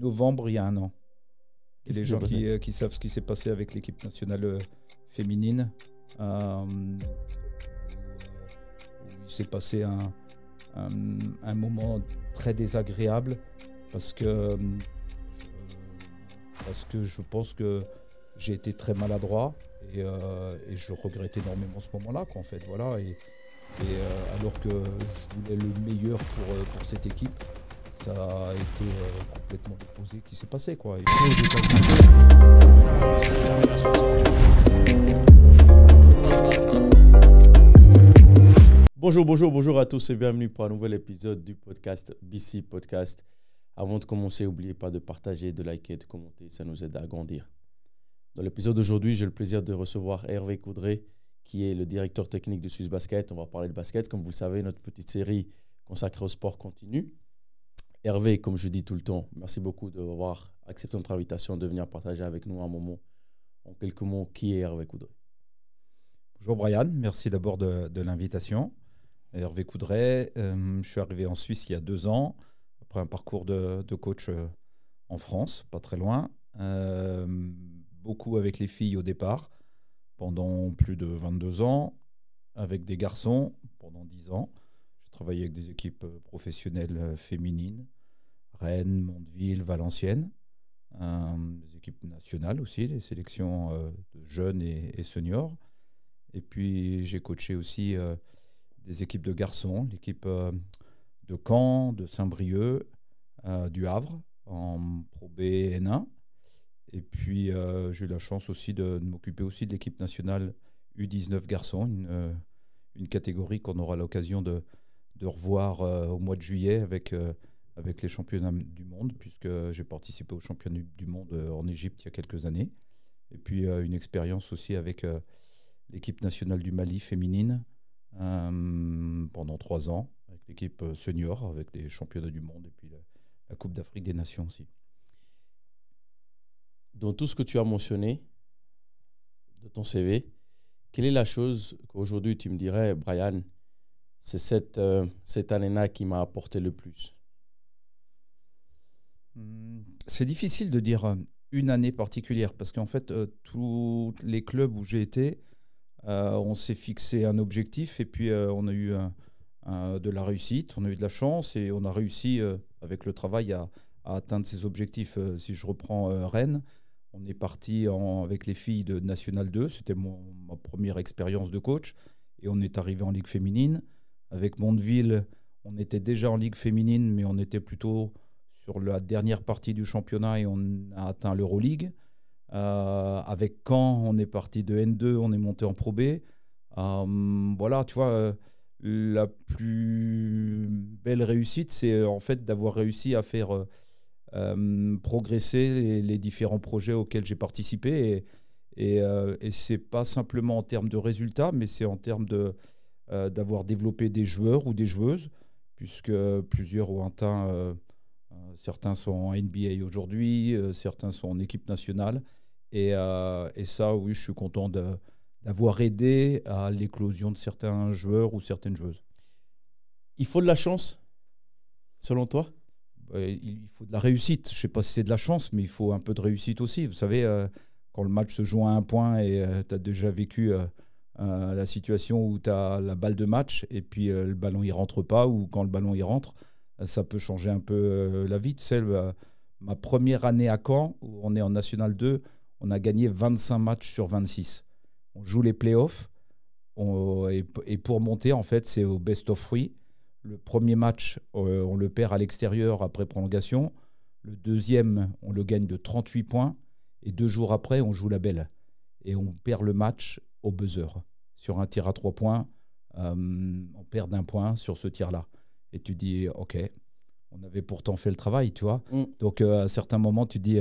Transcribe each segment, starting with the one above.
novembre, il y a un an. Et les Qu'est-ce qui gens s'est passé qui savent ce qui s'est passé avec l'équipe nationale féminine, où il s'est passé un moment très désagréable parce que je pense que j'ai été très maladroit et je regrette énormément ce moment-là, quoi, en fait. Voilà. Alors que je voulais le meilleur pour cette équipe, ça a été complètement l'opposé qui s'est passé, quoi. Et aux Bonjour à tous et bienvenue pour un nouvel épisode du podcast BC Podcast. Avant de commencer, n'oubliez pas de partager, de liker, de commenter, ça nous aide à grandir. Dans l'épisode d'aujourd'hui, j'ai le plaisir de recevoir Hervé Coudray, qui est le directeur technique de Suisse Basket. On va parler de basket. Comme vous le savez, notre petite série consacrée au sport continue. Hervé, comme je dis tout le temps, merci beaucoup d'avoir accepté notre invitation de venir partager avec nous un moment. En quelques mots, qui est Hervé Coudray? Bonjour Brian, merci d'abord de l'invitation. Hervé Coudray, je suis arrivé en Suisse il y a 2 ans, après un parcours de coach en France, pas très loin. Beaucoup avec les filles au départ, pendant plus de 22 ans, avec des garçons pendant 10 ans. J'ai travaillé avec des équipes professionnelles féminines, Rennes, Mondeville, Valenciennes, des équipes nationales aussi, les sélections de jeunes et seniors. Et puis j'ai coaché aussi des équipes de garçons, l'équipe de Caen, de Saint-Brieuc, du Havre, en Pro B N1. Et puis j'ai eu la chance aussi de m'occuper aussi de l'équipe nationale U19 garçons, une catégorie qu'on aura l'occasion de revoir au mois de juillet avec les championnats du monde, puisque j'ai participé aux championnats du monde en Égypte il y a quelques années. Et puis une expérience aussi avec l'équipe nationale du Mali féminine pendant 3 ans, avec l'équipe senior, avec les championnats du monde et puis la Coupe d'Afrique des Nations aussi. Dans tout ce que tu as mentionné de ton CV, quelle est la chose qu'aujourd'hui tu me dirais, Brian, c'est cette année-là qui m'a apporté le plus? C'est difficile de dire une année particulière parce qu'en fait, tous les clubs où j'ai été, on s'est fixé un objectif et puis on a eu de la réussite, on a eu de la chance et on a réussi avec le travail à atteindre ces objectifs. Si je reprends Rennes, on est parti avec les filles de National 2, c'était ma première expérience de coach et on est arrivé en Ligue féminine. Avec Mondeville, on était déjà en Ligue féminine mais on était plutôt sur la dernière partie du championnat et on a atteint l'Euroleague. Avec Caen, on est parti de N2, on est monté en Pro B. Voilà, tu vois, la plus belle réussite, c'est en fait d'avoir réussi à faire progresser les différents projets auxquels j'ai participé. Et c'est pas simplement en termes de résultats, mais c'est en termes d'avoir développé des joueurs ou des joueuses, puisque plusieurs ont atteint, certains sont en NBA aujourd'hui, certains sont en équipe nationale. Et ça, oui, je suis content d'avoir aidé à l'éclosion de certains joueurs ou certaines joueuses. Il faut de la chance, selon toi? Il faut de la réussite. Je ne sais pas si c'est de la chance, mais il faut un peu de réussite aussi. Vous savez, quand le match se joue à 1 point et tu as déjà vécu la situation où tu as la balle de match et puis le ballon ne rentre pas, ou quand le ballon y rentre, ça peut changer un peu la vie. Tu sais, ma première année à Caen, où on est en National 2, on a gagné 25 matchs sur 26. On joue les playoffs et pour monter, en fait, c'est au best of 3. Le premier match, on le perd à l'extérieur après prolongation. Le deuxième, on le gagne de 38 points. Et 2 jours après, on joue la belle. Et on perd le match au buzzer. Sur un tir à 3 points, on perd d'1 point sur ce tir-là. Et tu dis, OK, on avait pourtant fait le travail, tu vois. Donc, à certains moments, tu dis...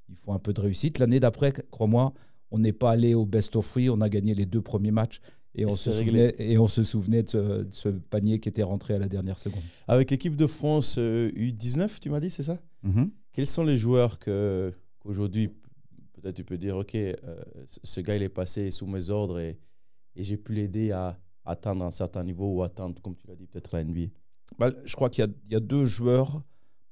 il faut un peu de réussite. L'année d'après, crois-moi, on n'est pas allé au best of 3, on a gagné les 2 premiers matchs et on se souvenait de ce panier qui était rentré à la dernière seconde. Avec l'équipe de France U19, tu m'as dit, c'est ça? Quels sont les joueurs qu'aujourd'hui, peut-être tu peux dire, OK, ce gars, il est passé sous mes ordres et j'ai pu l'aider à atteindre un certain niveau ou atteindre, comme tu l'as dit, peut-être la NBA? Je crois qu'il y a 2 joueurs.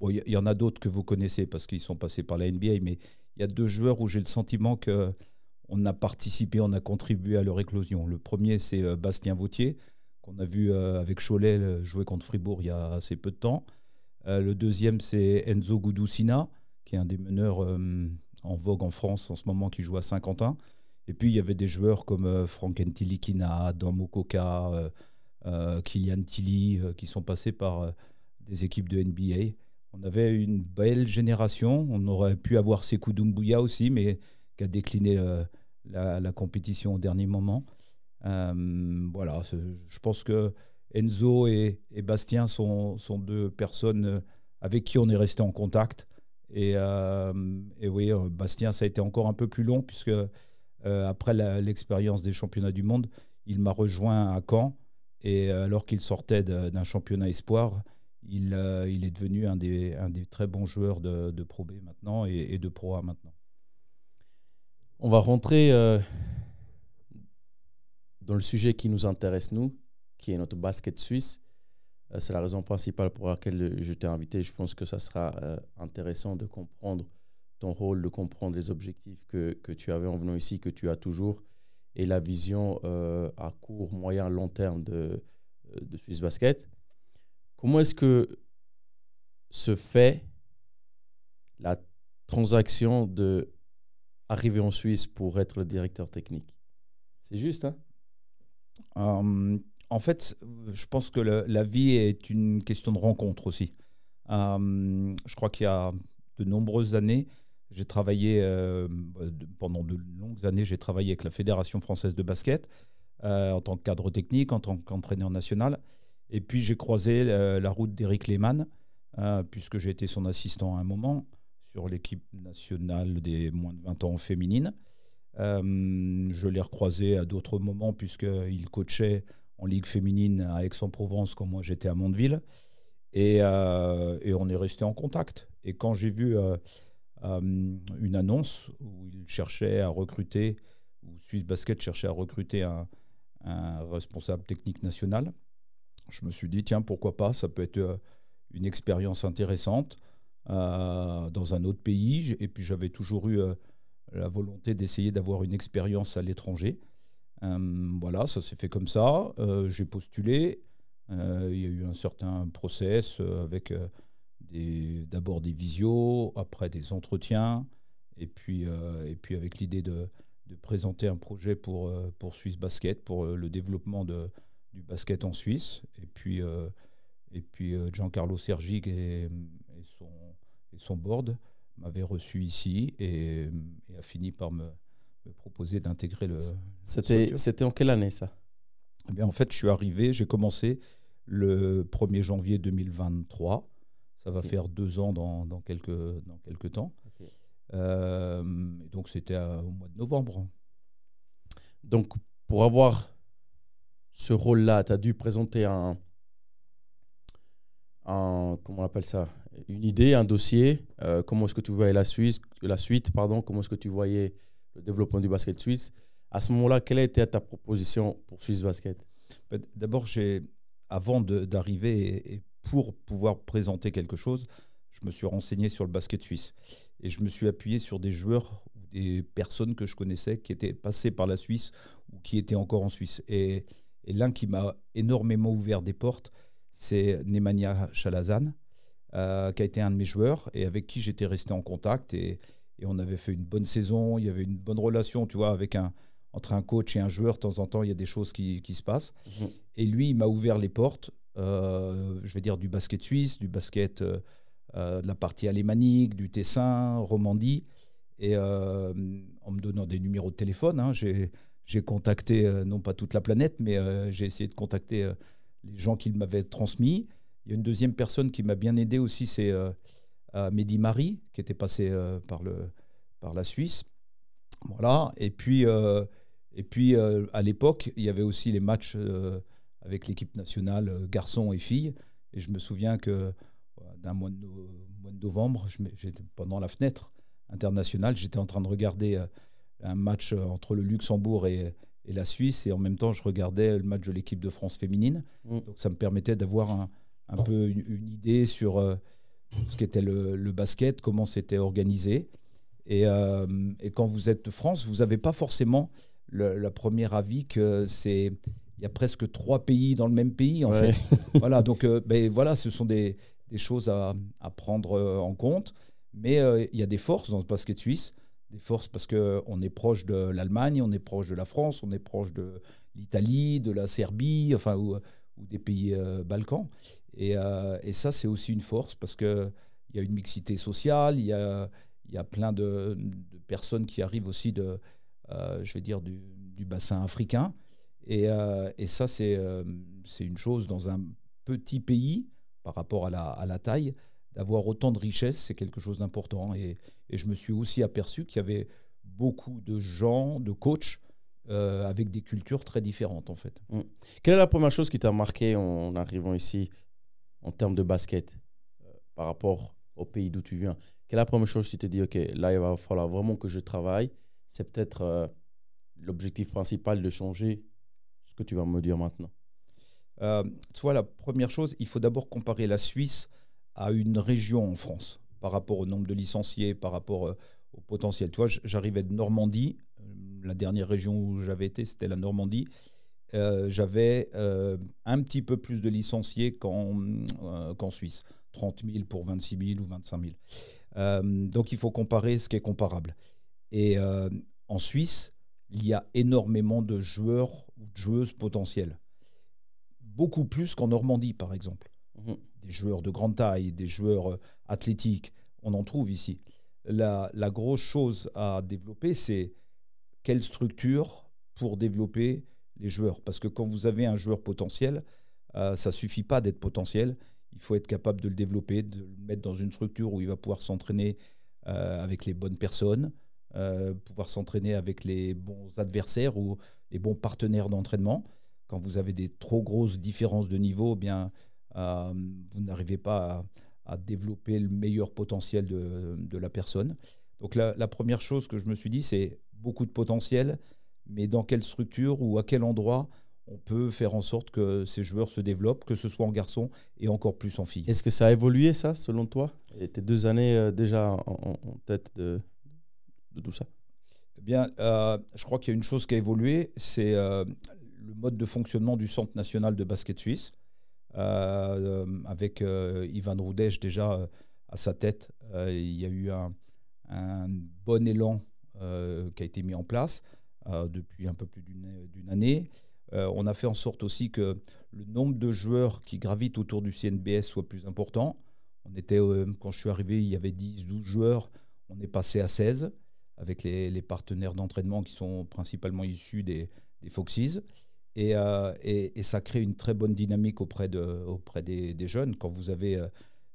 Bon, il y en a d'autres que vous connaissez parce qu'ils sont passés par la NBA, mais il y a 2 joueurs où j'ai le sentiment qu'on a participé, on a contribué à leur éclosion. Le premier, c'est Bastien Vautier, qu'on a vu avec Cholet jouer contre Fribourg il y a assez peu de temps. Le deuxième, c'est Enzo Gudusina, qui est un des meneurs en vogue en France en ce moment, qui joue à Saint-Quentin. Et puis, il y avait des joueurs comme Frank Ntilikina, Adam Mokoka, Kylian Tilly, qui sont passés par des équipes de NBA. On avait une belle génération. On aurait pu avoir Sekou Doumbouya aussi, mais qui a décliné la compétition au dernier moment. Voilà, je pense que Enzo et Bastien sont 2 personnes avec qui on est resté en contact. Et oui, Bastien, ça a été encore un peu plus long, puisque après l'expérience des championnats du monde, il m'a rejoint à Caen. Et alors qu'il sortait d'un championnat espoir, il est devenu un des très bons joueurs de Pro B maintenant et de Pro A maintenant. On va rentrer dans le sujet qui nous intéresse, nous, qui est notre basket suisse. C'est la raison principale pour laquelle je t'ai invité. Je pense que ça sera intéressant de comprendre ton rôle, de comprendre les objectifs que tu avais en venant ici, que tu as toujours, et la vision à court, moyen, long terme de Swiss Basket. Comment est-ce que se fait la transaction d'arriver en Suisse pour être le directeur technique? C'est juste, hein? En fait, je pense que la vie est une question de rencontre aussi. Je crois qu'il y a de nombreuses années, j'ai travaillé, pendant de longues années, j'ai travaillé avec la Fédération française de basket en tant que cadre technique, en tant qu'entraîneur national. Et puis j'ai croisé la route d'Éric Lehmann, puisque j'ai été son assistant à un moment sur l'équipe nationale des moins de 20 ans féminine. Je l'ai recroisé à d'autres moments puisqu'il coachait en Ligue féminine à Aix-en-Provence quand moi j'étais à Mondeville. Et on est resté en contact. Et quand j'ai vu une annonce où il cherchait à recruter, où Swiss Basket cherchait à recruter un responsable technique national, je me suis dit, tiens, pourquoi pas, ça peut être une expérience intéressante dans un autre pays. Et puis j'avais toujours eu la volonté d'essayer d'avoir une expérience à l'étranger. Voilà, ça s'est fait comme ça. J'ai postulé. Il y a eu un certain process avec d'abord des visios, après des entretiens, et puis avec l'idée de présenter un projet pour Swiss Basket, pour le développement du basket en Suisse. Et puis Giancarlo Sergig et son board m'avaient reçu ici et a fini par me proposer d'intégrer le C'était en quelle année, ça? Eh bien, en fait, je suis arrivé, j'ai commencé le 1er janvier 2023. Ça va faire 2 ans dans quelques temps. Okay. Donc, c'était au mois de novembre. Donc, pour avoir ce rôle-là, tu as dû présenter comment on appelle ça, une idée, un dossier. Comment est-ce que tu voyais la suite, comment est-ce que tu voyais le développement du basket suisse. À ce moment-là, quelle était ta proposition pour Swiss Basket? D'abord, avant d'arriver et pour pouvoir présenter quelque chose, je me suis renseigné sur le basket suisse. Et je me suis appuyé sur des joueurs ou des personnes que je connaissais qui étaient passées par la Suisse ou qui étaient encore en Suisse. Et l'un qui m'a énormément ouvert des portes, c'est Nemanja Chalazan, qui a été un de mes joueurs et avec qui j'étais resté en contact. Et on avait fait une bonne saison, il y avait une bonne relation, tu vois, entre un coach et un joueur. De temps en temps, il y a des choses qui se passent. Mmh. Et lui, il m'a ouvert les portes, je vais dire, du basket suisse, du basket de la partie alémanique, du Tessin, Romandie. Et en me donnant des numéros de téléphone, hein, j'ai contacté, non pas toute la planète, mais j'ai essayé de contacter les gens qu'il m'avait transmis. Il y a une deuxième personne qui m'a bien aidé aussi, c'est Mehdi Mari, qui était passé par la Suisse. Voilà. Et puis à l'époque, il y avait aussi les matchs avec l'équipe nationale, garçons et filles. Et je me souviens que d'un mois de novembre, pendant la fenêtre internationale, j'étais en train de regarder un match entre le Luxembourg et la Suisse. Et en même temps, je regardais le match de l'équipe de France féminine. Donc ça me permettait d'avoir un peu une idée sur ce qu'était le basket, comment c'était organisé. Et quand vous êtes de France, vous n'avez pas forcément le premier avis que il y a presque 3 pays dans le même pays, en Ouais. fait. Voilà, donc voilà, ce sont des choses à prendre en compte. Mais il y a des forces dans le basket suisse. Des forces parce qu'on est proche de l'Allemagne, on est proche de la France, on est proche de l'Italie, de la Serbie, enfin, ou des pays Balkans. Et ça, c'est aussi une force parce qu'il y a une mixité sociale, il y a plein de personnes qui arrivent aussi je vais dire, du bassin africain. Et ça, c'est une chose dans un petit pays par rapport à la taille, d'avoir autant de richesses, c'est quelque chose d'important. Et je me suis aussi aperçu qu'il y avait beaucoup de gens, de coachs, avec des cultures très différentes, en fait. Mm. Quelle est la première chose qui t'a marqué en arrivant ici en termes de basket par rapport au pays d'où tu viens? Quelle est la première chose qui te dit, OK, là, il va falloir vraiment que je travaille. C'est peut-être l'objectif principal de changer ce que tu vas me dire maintenant. Tu vois, la première chose, il faut d'abord comparer la Suisse à une région en France, par rapport au nombre de licenciés, par rapport au potentiel. Tu vois, j'arrivais de Normandie. La dernière région où j'avais été, c'était la Normandie. J'avais un petit peu plus de licenciés qu'en Suisse. 30 000 pour 26 000 ou 25 000. Donc, il faut comparer ce qui est comparable. Et en Suisse, il y a énormément de joueurs ou de joueuses potentielles. Beaucoup plus qu'en Normandie, par exemple. Mhm. Des joueurs de grande taille, des joueurs athlétiques, on en trouve ici. La grosse chose à développer, c'est quelle structure pour développer les joueurs. Parce que quand vous avez un joueur potentiel, ça ne suffit pas d'être potentiel. Il faut être capable de le développer, de le mettre dans une structure où il va pouvoir s'entraîner avec les bonnes personnes, pouvoir s'entraîner avec les bons adversaires ou les bons partenaires d'entraînement. Quand vous avez des trop grosses différences de niveau, eh bien, vous n'arrivez pas à développer le meilleur potentiel de la personne. Donc la première chose que je me suis dit, c'est beaucoup de potentiel, mais dans quelle structure ou à quel endroit on peut faire en sorte que ces joueurs se développent, que ce soit en garçon et encore plus en filles. Est-ce que ça a évolué, ça, selon toi? Et tes 2 années déjà en tête de tout ça? Eh bien, je crois qu'il y a une chose qui a évolué, c'est le mode de fonctionnement du Centre national de basket suisse, avec Ivan Roudej déjà à sa tête. Il y a eu un bon élan qui a été mis en place depuis un peu plus d'une année. On a fait en sorte aussi que le nombre de joueurs qui gravitent autour du CNBS soit plus important. Quand je suis arrivé, il y avait 10-12 joueurs. On est passé à 16 avec les partenaires d'entraînement qui sont principalement issus des Foxes. Et ça crée une très bonne dynamique auprès des jeunes. Quand vous avez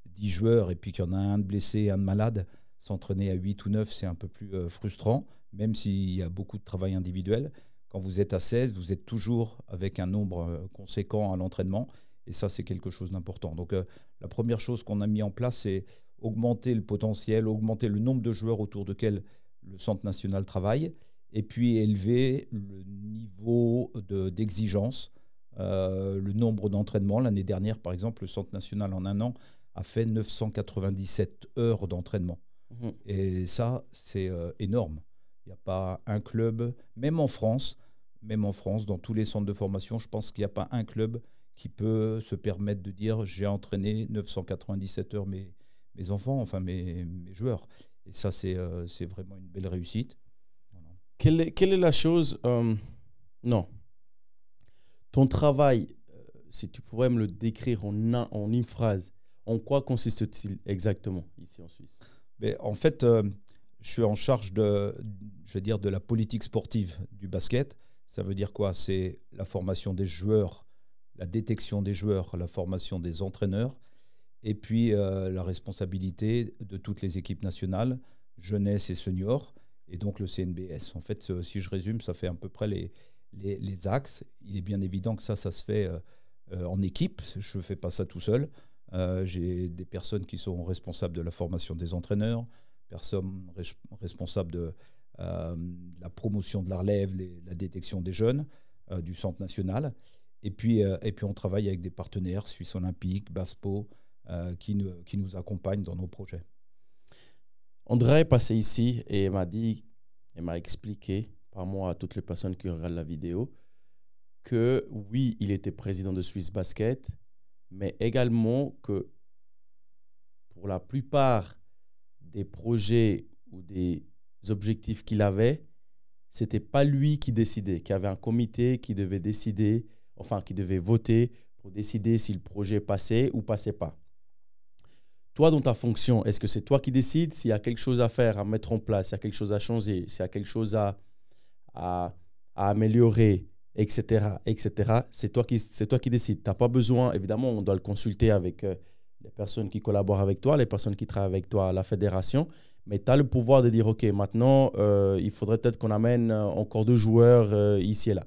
10 joueurs et puis qu'il y en a un de blessé, un de malade, s'entraîner à 8 ou 9, c'est un peu plus frustrant, même s'il y a beaucoup de travail individuel. Quand vous êtes à 16, vous êtes toujours avec un nombre conséquent à l'entraînement. Et ça, c'est quelque chose d'important. Donc, la première chose qu'on a mis en place, c'est augmenter le potentiel, augmenter le nombre de joueurs autour desquels le Centre national travaille, et puis élever le niveau d'exigence, le nombre d'entraînements. L'année dernière, par exemple, le Centre national, en un an, a fait 997 heures d'entraînement. Mhm. Et ça, c'est énorme. Il n'y a pas un club, même en France, dans tous les centres de formation, je pense qu'il n'y a pas un club qui peut se permettre de dire j'ai entraîné 997 heures mes enfants, enfin mes joueurs. Et ça, c'est vraiment une belle réussite. Voilà. Quelle est la chose... non. Ton travail, si tu pourrais me le décrire en une phrase, en quoi consiste-t-il exactement ici en Suisse? Mais en fait, je suis en charge je vais dire, de la politique sportive du basket. Ça veut dire quoi? C'est la formation des joueurs, la détection des joueurs, la formation des entraîneurs, et puis la responsabilité de toutes les équipes nationales, jeunesse et seniors, et donc le CNBS. En fait, si je résume, ça fait à peu près les axes. Il est bien évident que ça se fait en équipe. Je ne fais pas ça tout seul. J'ai des personnes qui sont responsables de la formation des entraîneurs, personnes responsables de la promotion de la relève, la détection des jeunes du Centre national. Et puis on travaille avec des partenaires, Suisse Olympique, Baspo, qui nous accompagnent dans nos projets. André est passé ici et m'a expliqué, par moi à toutes les personnes qui regardent la vidéo, que oui, il était président de Swiss Basket, mais également que pour la plupart des projets ou des objectifs qu'il avait, ce n'était pas lui qui décidait, qu'il y avait un comité qui devait décider, enfin qui devait voter pour décider si le projet passait ou passait pas. Toi, dans ta fonction, est-ce que c'est toi qui décides s'il y a quelque chose à faire, à mettre en place, s'il y a quelque chose à changer, s'il y a quelque chose à améliorer, etc., etc. C'est toi qui décides. Tu n'as pas besoin, évidemment, on doit le consulter avec les personnes qui collaborent avec toi, les personnes qui travaillent avec toi à la fédération, mais tu as le pouvoir de dire, OK, maintenant, il faudrait peut-être qu'on amène encore 2 joueurs ici et là.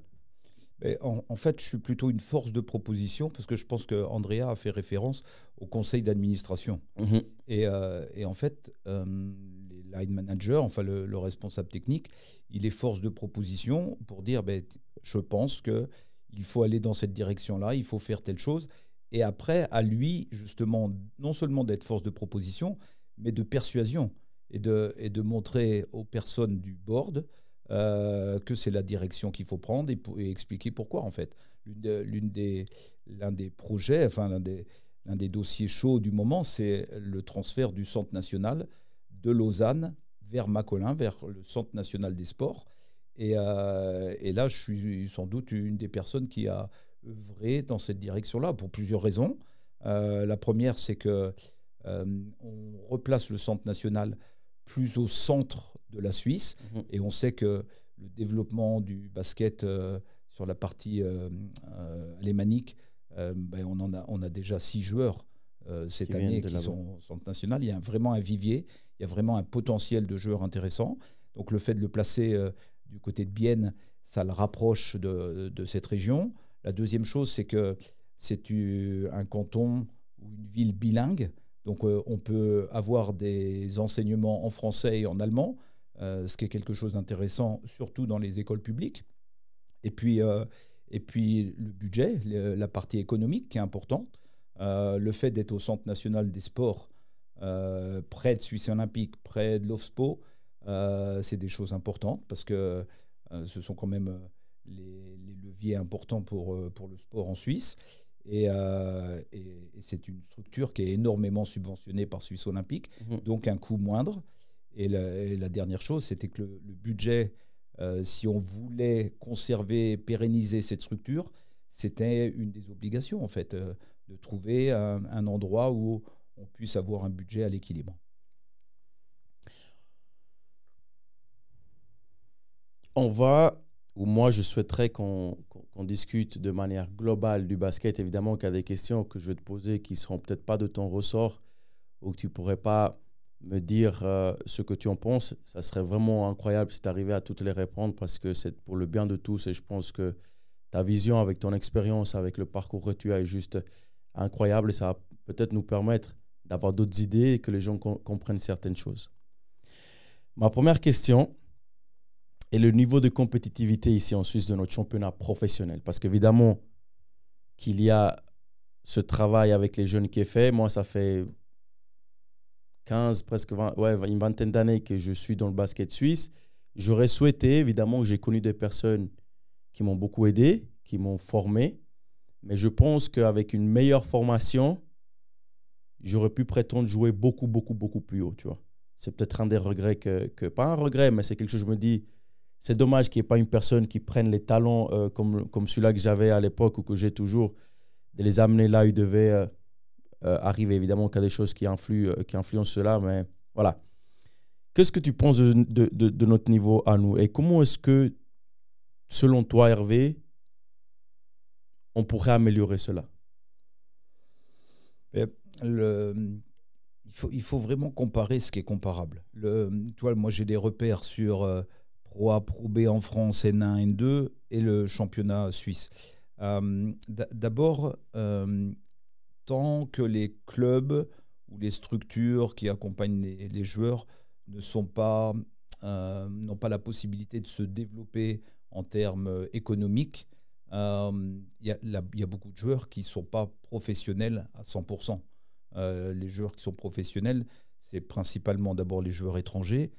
En fait, je suis plutôt une force de proposition parce que je pense qu'Andrea a fait référence au conseil d'administration. Mhm. Et en fait, les line managers, enfin le responsable technique, il est force de proposition pour dire je pense qu'il faut aller dans cette direction-là, il faut faire telle chose. Et après, à lui, justement, non seulement d'être force de proposition, mais de persuasion et de montrer aux personnes du board que c'est la direction qu'il faut prendre et expliquer pourquoi, en fait. L'un des projets, enfin l'un des dossiers chauds du moment, c'est le transfert du Centre national de Lausanne vers Macolin, vers le Centre national des sports. Et là, je suis sans doute une des personnes qui a œuvré dans cette direction-là pour plusieurs raisons. La première, c'est que on replace le Centre national plus au centre de la Suisse. Et on sait que le développement du basket sur la partie alémanique, on a déjà 6 joueurs cette année qui sont au Centre national. Il y a vraiment un vivier, il y a vraiment un potentiel de joueurs intéressants. Donc le fait de le placer du côté de Bienne, ça le rapproche de cette région. La deuxième chose, c'est que c'est un canton ou une ville bilingue. Donc on peut avoir des enseignements en français et en allemand, ce qui est quelque chose d'intéressant, surtout dans les écoles publiques. Et puis le budget, la partie économique qui est importante. Le fait d'être au Centre national des sports, près de Suisse olympique, près de l'OFSPO, c'est des choses importantes parce que ce sont quand même les leviers importants pour le sport en Suisse. Et c'est une structure qui est énormément subventionnée par Suisse olympique, donc un coût moindre. Et la dernière chose, c'était que le budget, si on voulait conserver, pérenniser cette structure, c'était une des obligations, en fait, de trouver un endroit où on puisse avoir un budget à l'équilibre. Moi, je souhaiterais qu'on discute de manière globale du basket. Évidemment qu'il y a des questions que je vais te poser qui ne seront peut-être pas de ton ressort ou que tu ne pourrais pas me dire ce que tu en penses. Ça serait vraiment incroyable si tu arrivais à toutes les répondre parce que c'est pour le bien de tous et je pense que ta vision avec ton expérience, avec le parcours que tu as est juste incroyable et ça va peut-être nous permettre d'avoir d'autres idées et que les gens comprennent certaines choses. Ma première question est le niveau de compétitivité ici en Suisse de notre championnat professionnel. Parce qu'évidemment qu'il y a ce travail avec les jeunes qui est fait. Moi, ça fait 15, presque 20, une vingtaine d'années que je suis dans le basket suisse. J'aurais souhaité, évidemment, que j'ai connu des personnes qui m'ont beaucoup aidé, qui m'ont formé. Mais je pense qu'avec une meilleure formation, j'aurais pu prétendre jouer beaucoup, beaucoup, beaucoup plus haut, tu vois. C'est peut-être un des regrets pas un regret, mais c'est quelque chose que je me dis, c'est dommage qu'il n'y ait pas une personne qui prenne les talents comme celui-là que j'avais à l'époque ou que j'ai toujours, de les amener là où ils devaient arriver. Évidemment qu'il y a des choses qui influencent cela, mais voilà. Qu'est-ce que tu penses de notre niveau à nous? Et comment est-ce que, selon toi, Hervé, on pourrait améliorer cela? Il faut vraiment comparer ce qui est comparable. Tu vois, moi, j'ai des repères sur Pro A, Pro B en France, N1, N2 et le championnat suisse. D'abord, tant que les clubs ou les structures qui accompagnent les joueurs n'ont pas la possibilité de se développer en termes économiques, il y a beaucoup de joueurs qui ne sont pas professionnels à 100%. Les joueurs qui sont professionnels, c'est principalement d'abord les joueurs étrangers,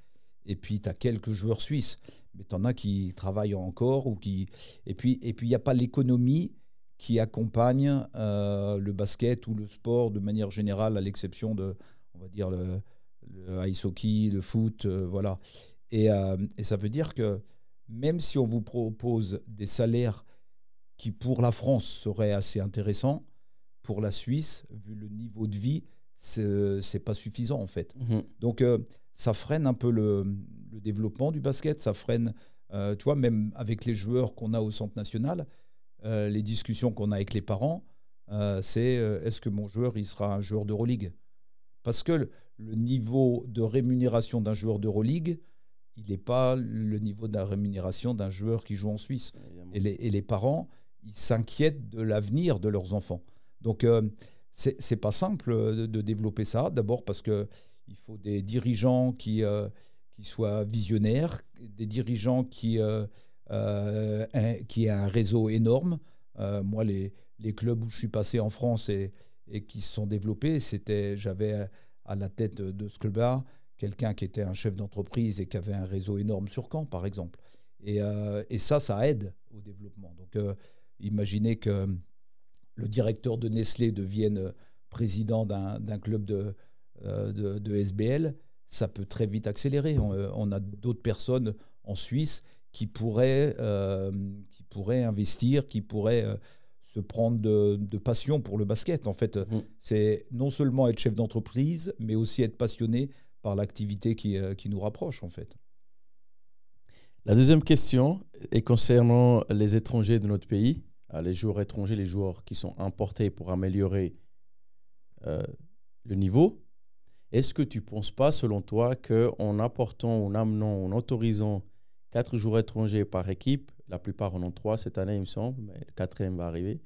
et puis tu as quelques joueurs suisses. Mais tu en as qui travaillent encore. Et puis, il n'y a pas l'économie qui accompagne le basket ou le sport de manière générale, à l'exception de, on va dire, le ice hockey, le foot, voilà. Et ça veut dire que même si on vous propose des salaires qui, pour la France, seraient assez intéressants, pour la Suisse, vu le niveau de vie, c'est pas suffisant, en fait. Donc, ça freine un peu le développement du basket, ça freine, tu vois, même avec les joueurs qu'on a au Centre national, les discussions qu'on a avec les parents, c'est est-ce que mon joueur, il sera un joueur d'Euroleague ? Parce que le niveau de rémunération d'un joueur d'Euroleague, il n'est pas le niveau de la rémunération d'un joueur qui joue en Suisse. Et les parents, ils s'inquiètent de l'avenir de leurs enfants. Donc, c'est pas simple de développer ça. D'abord parce qu'il faut des dirigeants qui soient visionnaires, des dirigeants qui aient un réseau énorme. Moi, les clubs où je suis passé en France et qui se sont développés, j'avais à la tête de ce club-là quelqu'un qui était un chef d'entreprise et qui avait un réseau énorme sur Caen, par exemple. Et ça aide au développement. Donc, imaginez que le directeur de Nestlé devienne président d'un club de SBL, ça peut très vite accélérer. On a d'autres personnes en Suisse qui pourraient investir, qui pourraient se prendre de passion pour le basket. En fait, c'est non seulement être chef d'entreprise, mais aussi être passionné par l'activité qui nous rapproche, en fait. La deuxième question est concernant les étrangers de notre pays, les joueurs étrangers, les joueurs qui sont importés pour améliorer le niveau. Est-ce que tu ne penses pas, selon toi, qu'en apportant, en amenant, en autorisant 4 joueurs étrangers par équipe, la plupart en ont 3 cette année, il me semble, mais le 4e va arriver,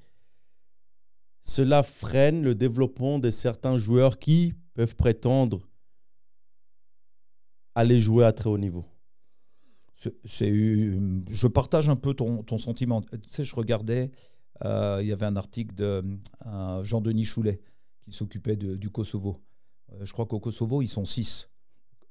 cela freine le développement de certains joueurs qui peuvent prétendre aller jouer à très haut niveau? Je partage un peu ton sentiment. Tu sais, je regardais, il y avait un article de Jean-Denis Choulet qui s'occupait du Kosovo. Je crois qu'au Kosovo, ils sont 6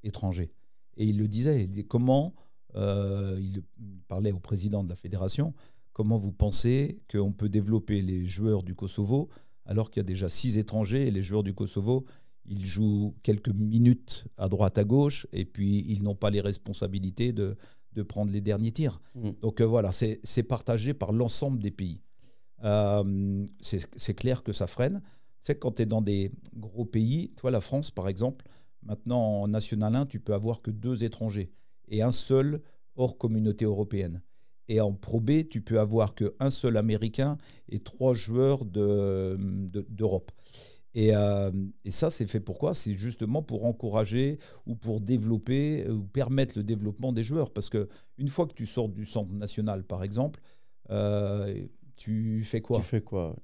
étrangers. Et il le disait, il disait comment, il parlait au président de la fédération, comment vous pensez qu'on peut développer les joueurs du Kosovo alors qu'il y a déjà 6 étrangers et les joueurs du Kosovo, ils jouent quelques minutes à droite, à gauche, et puis ils n'ont pas les responsabilités de prendre les derniers tirs. Donc voilà, c'est partagé par l'ensemble des pays. C'est clair que ça freine. Tu sais, quand tu es dans des gros pays, toi, la France, par exemple, maintenant, en National 1, tu peux avoir que 2 étrangers et un seul hors communauté européenne. Et en Pro B, tu peux avoir qu'un seul Américain et 3 joueurs d'Europe. Et ça, c'est fait pourquoi ? C'est justement pour encourager ou pour développer ou permettre le développement des joueurs. Parce qu'une fois que tu sors du centre national, par exemple, tu fais quoi ?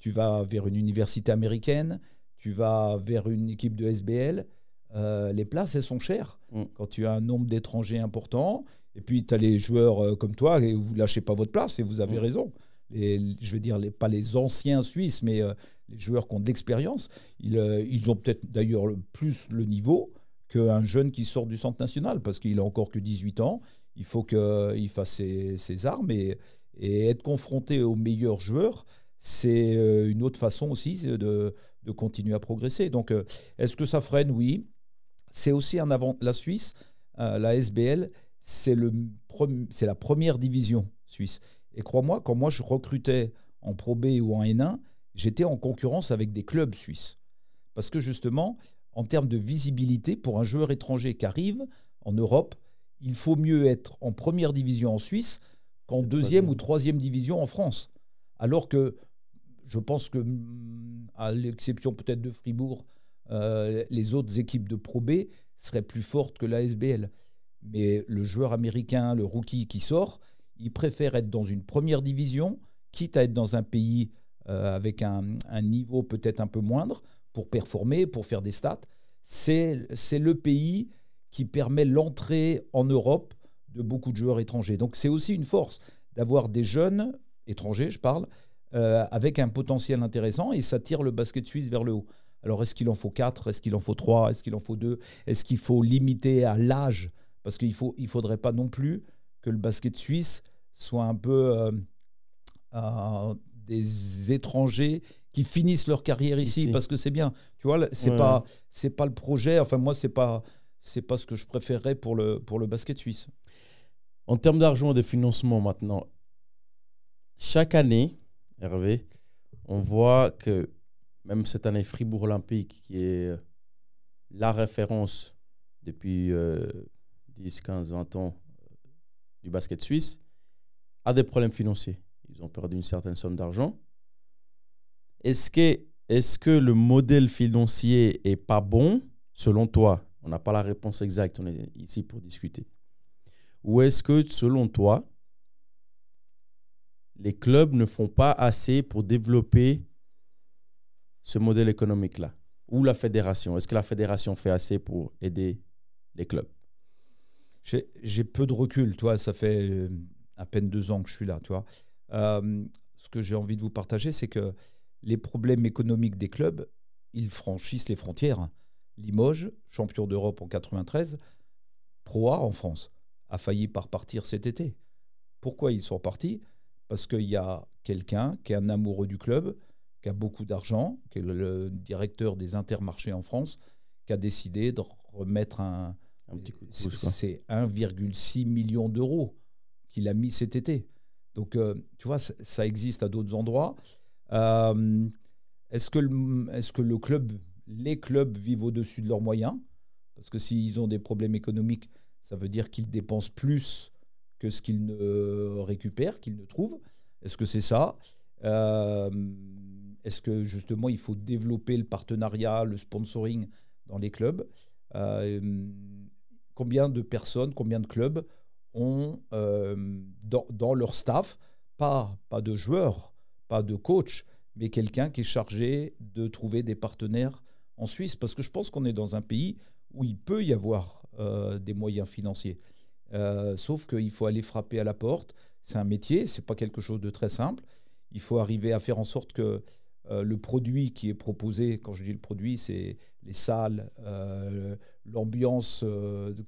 Tu vas vers une université américaine, tu vas vers une équipe de SBL. Les places, elles sont chères quand tu as un nombre d'étrangers important. Et puis, tu as les joueurs comme toi, et vous ne lâchez pas votre place, et vous avez raison. Je veux dire, pas les anciens Suisses, mais les joueurs qui ont de l'expérience, ils ont peut-être d'ailleurs plus le niveau qu'un jeune qui sort du centre national, parce qu'il n'a encore que 18 ans. Il faut qu'il fasse ses armes, et être confronté aux meilleurs joueurs, c'est une autre façon aussi de continuer à progresser. Donc, est-ce que ça freine ? Oui. C'est aussi un avant. La Suisse, la SBL, c'est la première division suisse. Et crois-moi, quand moi je recrutais en Pro B ou en N1, j'étais en concurrence avec des clubs suisses. Parce que justement, en termes de visibilité, pour un joueur étranger qui arrive en Europe, il faut mieux être en première division en Suisse qu'en deuxième ou troisième division en France. Alors que je pense que, à l'exception peut-être de Fribourg, les autres équipes de Pro B seraient plus fortes que la SBL. Mais le joueur américain, le rookie qui sort, il préfère être dans une première division, quitte à être dans un pays avec un niveau peut-être un peu moindre, pour performer, pour faire des stats. C'est le pays qui permet l'entrée en Europe de beaucoup de joueurs étrangers. Donc c'est aussi une force d'avoir des jeunes, étrangers je parle, avec un potentiel intéressant, et ça tire le basket suisse vers le haut. Alors, est-ce qu'il en faut 4? Est-ce qu'il en faut 3? Est-ce qu'il en faut 2? Est-ce qu'il faut limiter à l'âge? Parce qu'il ne faudrait pas non plus que le basket suisse soit un peu des étrangers qui finissent leur carrière ici. Parce que c'est bien. Tu vois, c'est pas le projet. Enfin, moi, c'est pas ce que je préférerais pour le basket suisse. En termes d'argent et de financement maintenant, chaque année, Hervé, on voit que même cette année, Fribourg Olympique, qui est la référence depuis 10, 15, 20 ans du basket suisse, a des problèmes financiers. Ils ont perdu une certaine somme d'argent. Est-ce que le modèle financier n'est pas bon, selon toi? On n'a pas la réponse exacte, on est ici pour discuter. Ou est-ce que, selon toi, les clubs ne font pas assez pour développer ce modèle économique-là? Ou la fédération? Est-ce que la fédération fait assez pour aider les clubs? J'ai peu de recul, toi, ça fait à peine 2 ans que je suis là, tu vois. Ce que j'ai envie de vous partager, c'est que les problèmes économiques des clubs, ils franchissent les frontières. Limoges, champion d'Europe en 93, Pro A en France, a failli par partir cet été. Pourquoi ils sont partis? Parce qu'il y a quelqu'un qui est un amoureux du club, qui a beaucoup d'argent, qui est le directeur des Intermarchés en France, qui a décidé de remettre un petit coup de pouce. C'est 1,6 million d'euros qu'il a mis cet été. Donc, tu vois, ça existe à d'autres endroits. Est-ce que les clubs vivent au-dessus de leurs moyens? Parce que s'ils ont des problèmes économiques, ça veut dire qu'ils dépensent plus que ce qu'ils ne récupèrent, qu'ils ne trouvent. Est-ce que c'est ça? Est-ce que justement il faut développer le partenariat, le sponsoring dans les clubs? Combien de personnes, combien de clubs ont dans leur staff, pas de joueurs, pas de coach, mais quelqu'un qui est chargé de trouver des partenaires en Suisse? Parce que je pense qu'on est dans un pays où il peut y avoir des moyens financiers. Sauf qu'il faut aller frapper à la porte. C'est un métier, ce n'est pas quelque chose de très simple. Il faut arriver à faire en sorte que le produit qui est proposé, quand je dis le produit, c'est les salles, l'ambiance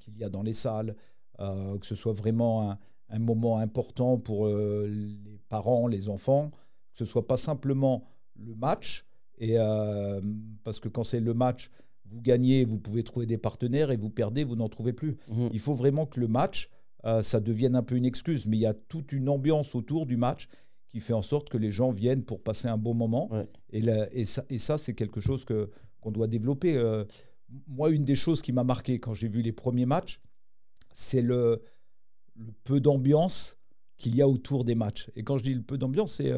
qu'il y a dans les salles, que ce soit vraiment un moment important pour les parents, les enfants, que ce ne soit pas simplement le match, parce que quand c'est le match, vous gagnez, vous pouvez trouver des partenaires, et vous perdez, vous n'en trouvez plus. Il faut vraiment que le match, ça devienne un peu une excuse, mais il y a toute une ambiance autour du match qui fait en sorte que les gens viennent pour passer un bon moment. Ouais. Et ça, c'est quelque chose qu'on doit développer. Moi, une des choses qui m'a marqué quand j'ai vu les premiers matchs, c'est le peu d'ambiance qu'il y a autour des matchs. Et quand je dis le peu d'ambiance, c'est...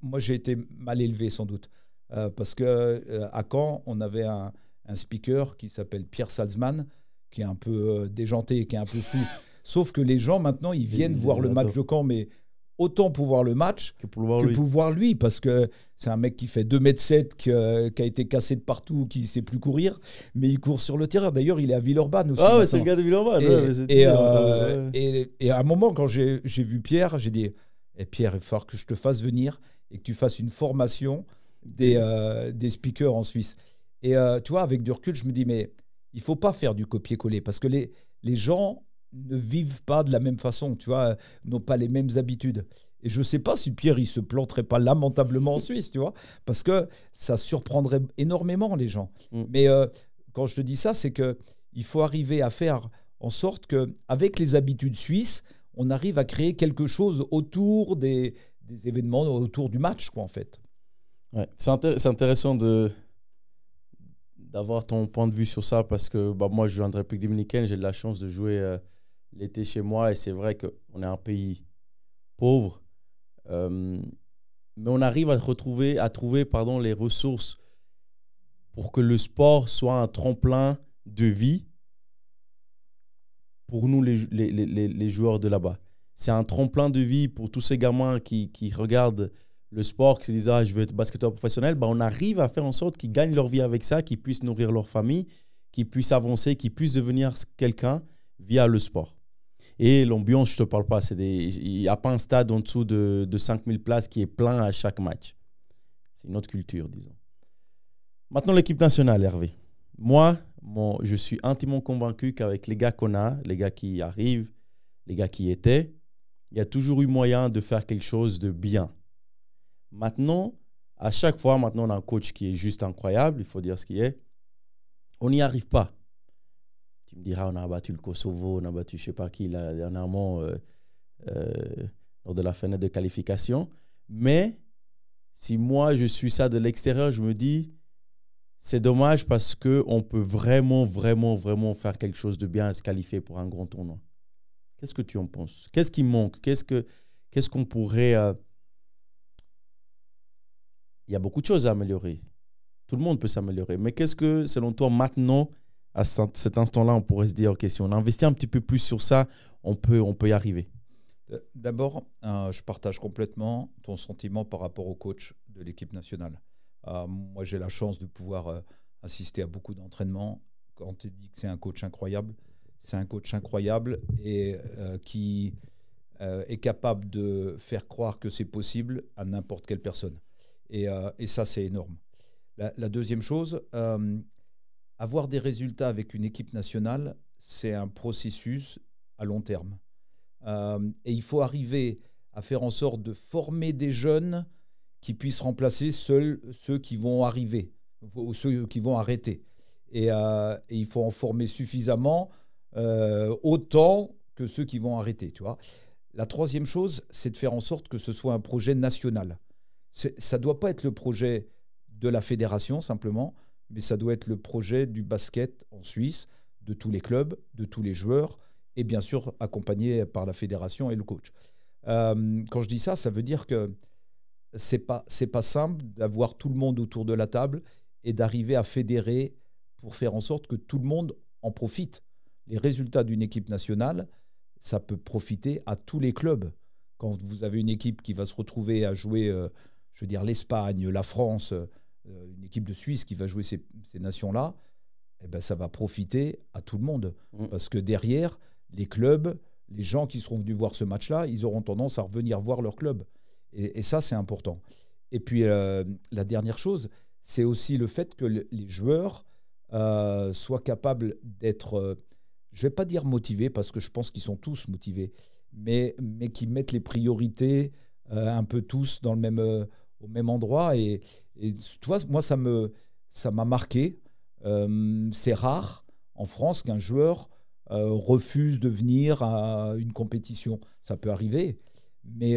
moi, j'ai été mal élevé, sans doute. Parce qu'à Caen, on avait un speaker qui s'appelle Pierre Salzman, qui est un peu déjanté, qui est un peu fou. Sauf que les gens, maintenant, ils viennent voir le match de Caen, mais autant pour voir le match que pour voir lui, parce que c'est un mec qui fait 2,7 m, qui a été cassé de partout, qui ne sait plus courir, mais il court sur le terrain. D'ailleurs, il est à Villeurbanne aussi. Ah ouais, c'est le gars de Villeurbanne. Et à un moment, quand j'ai vu Pierre, j'ai dit Pierre, il va falloir que je te fasse venir et que tu fasses une formation des speakers en Suisse. Et tu vois, avec du recul, je me dis, mais il ne faut pas faire du copier-coller, parce que les gens ne vivent pas de la même façon, tu vois, n'ont pas les mêmes habitudes. Et je ne sais pas si Pierre, il se planterait pas lamentablement en Suisse, tu vois, parce que ça surprendrait énormément les gens. Mais quand je te dis ça, c'est qu'il faut arriver à faire en sorte qu'avec les habitudes suisses, on arrive à créer quelque chose autour des événements, autour du match, quoi, en fait. Ouais. C'est intéressant d'avoir ton point de vue sur ça, parce que moi, je joue en République dominicaine, j'ai de la chance de jouer l'été chez moi, et c'est vrai qu'on est un pays pauvre, mais on arrive à trouver les ressources pour que le sport soit un tremplin de vie pour nous, les joueurs de là-bas. C'est un tremplin de vie pour tous ces gamins qui regardent le sport, qui se disent « je veux être basketteur professionnel », on arrive à faire en sorte qu'ils gagnent leur vie avec ça, qu'ils puissent nourrir leur famille, qu'ils puissent avancer, qu'ils puissent devenir quelqu'un via le sport. Et l'ambiance, je ne te parle pas, il n'y a pas un stade en dessous de 5000 places qui est plein à chaque match. C'est une autre culture, disons. Maintenant, l'équipe nationale, Hervé. Moi, je suis intimement convaincu qu'avec les gars qu'on a, les gars qui arrivent, les gars qui étaient, il y a toujours eu moyen de faire quelque chose de bien. Maintenant, à chaque fois, on a un coach qui est juste incroyable, il faut dire ce qui est. On n'y arrive pas. Tu me diras, on a battu le Kosovo, on a battu je ne sais pas qui là, dernièrement lors de la fenêtre de qualification. Mais si moi, je suis ça de l'extérieur, je me dis, c'est dommage parce qu'on peut vraiment faire quelque chose de bien et se qualifier pour un grand tournoi. Qu'est-ce que tu en penses? Qu'est-ce qui manque? Qu'est-ce qu'on pourrait... Il y a beaucoup de choses à améliorer. Tout le monde peut s'améliorer. Mais qu'est-ce que, selon toi, maintenant, à cet instant-là, on pourrait se dire, OK, si on investit un petit peu plus sur ça, on peut y arriver? D'abord, je partage complètement ton sentiment par rapport au coach de l'équipe nationale. Moi, j'ai la chance de pouvoir assister à beaucoup d'entraînements. Quand tu dis que c'est un coach incroyable, c'est un coach incroyable et qui est capable de faire croire que c'est possible à n'importe quelle personne. Et ça, c'est énorme. La deuxième chose, avoir des résultats avec une équipe nationale, c'est un processus à long terme. Et il faut arriver à faire en sorte de former des jeunes qui puissent remplacer seuls ceux qui vont arriver ou ceux qui vont arrêter. Et il faut en former suffisamment, autant que ceux qui vont arrêter. Tu vois. La troisième chose, c'est de faire en sorte que ce soit un projet national. Ça ne doit pas être le projet de la fédération simplement, mais ça doit être le projet du basket en Suisse, de tous les clubs, de tous les joueurs, et bien sûr accompagné par la fédération et le coach. Quand je dis ça, ça veut dire que c'est pas simple d'avoir tout le monde autour de la table et d'arriver à fédérer pour faire en sorte que tout le monde en profite. Les résultats d'une équipe nationale, ça peut profiter à tous les clubs. Quand vous avez une équipe qui va se retrouver à jouer, je veux dire l'Espagne, la France, une équipe de Suisse qui va jouer ces nations-là, eh ben, ça va profiter à tout le monde. Parce que derrière, les clubs, les gens qui seront venus voir ce match-là, ils auront tendance à revenir voir leur club. Et ça, c'est important. Et puis, la dernière chose, c'est aussi le fait que les joueurs soient capables d'être, je ne vais pas dire motivés, parce que je pense qu'ils sont tous motivés, mais qui mettent les priorités un peu tous dans au même endroit. Et tu vois, moi, ça m'a marqué. C'est rare en France qu'un joueur refuse de venir à une compétition. Ça peut arriver, mais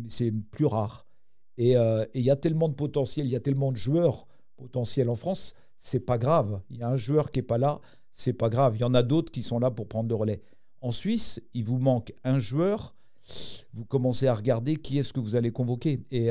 c'est plus rare. Et il y a tellement de potentiel, il y a tellement de joueurs potentiels en France, c'est pas grave. Il y a un joueur qui n'est pas là, c'est pas grave. Il y en a d'autres qui sont là pour prendre le relais. En Suisse, il vous manque un joueur, vous commencez à regarder qui est-ce que vous allez convoquer. Et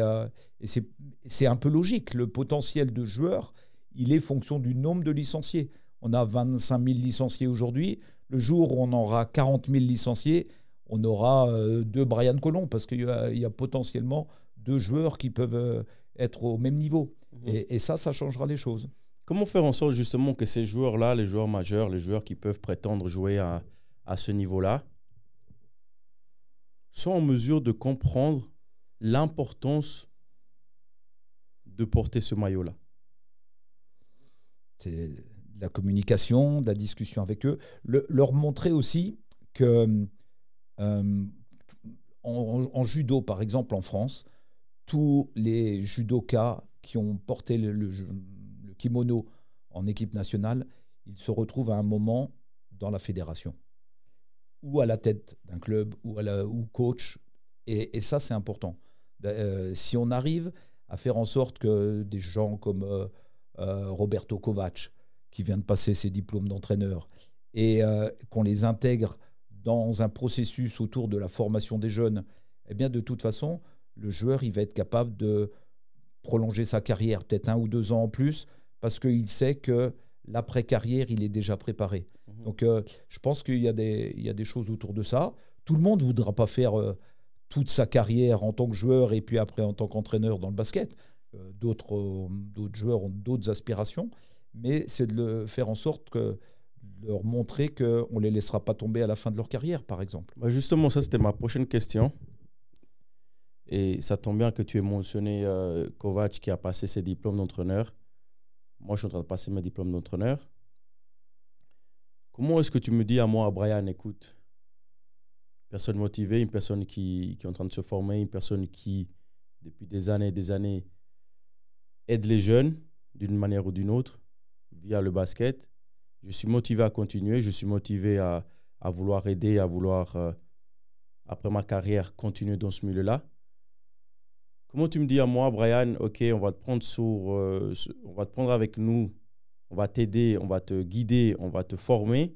c'est un peu logique. Le potentiel de joueurs, il est fonction du nombre de licenciés. On a 25 000 licenciés aujourd'hui. Le jour où on aura 40 000 licenciés, on aura 2 Brian Colomb, parce qu'il y a potentiellement 2 joueurs qui peuvent être au même niveau. Et ça changera les choses. Comment faire en sorte justement que ces joueurs-là, les joueurs majeurs, les joueurs qui peuvent prétendre jouer à ce niveau-là, soient en mesure de comprendre l'importance de porter ce maillot-là? C'est de la communication, de la discussion avec eux. Leur montrer aussi que en judo, par exemple, en France, tous les judokas qui ont porté le kimono en équipe nationale, ils se retrouvent à un moment dans la fédération, ou à la tête d'un club, ou coach. Et ça, c'est important. Si on arrive à faire en sorte que des gens comme Roberto Kovac, qui vient de passer ses diplômes d'entraîneur, et qu'on les intègre dans un processus autour de la formation des jeunes, eh bien, de toute façon, le joueur, il va être capable de prolonger sa carrière, peut-être 1 ou 2 ans en plus, parce qu'il sait que l'après-carrière, il est déjà préparé. Donc, je pense qu'il y a des choses autour de ça. Tout le monde ne voudra pas faire toute sa carrière en tant que joueur et puis après en tant qu'entraîneur dans le basket. D'autres joueurs ont d'autres aspirations, mais c'est de faire en sorte que leur montrer qu'on ne les laissera pas tomber à la fin de leur carrière, par exemple. Bah justement, ça, c'était ma prochaine question. Et ça tombe bien que tu aies mentionné Kovac qui a passé ses diplômes d'entraîneur. Moi, je suis en train de passer mes diplômes d'entraîneur. Comment est-ce que tu me dis à moi, Brian, écoute, personne motivée, une personne qui est en train de se former, une personne qui, depuis des années, aide les jeunes d'une manière ou d'une autre via le basket. Je suis motivé à continuer, je suis motivé à vouloir aider, à vouloir, après ma carrière, continuer dans ce milieu-là. Comment tu me dis à moi, Brian, OK, on va te prendre on va te prendre avec nous, on va t'aider, on va te guider, on va te former.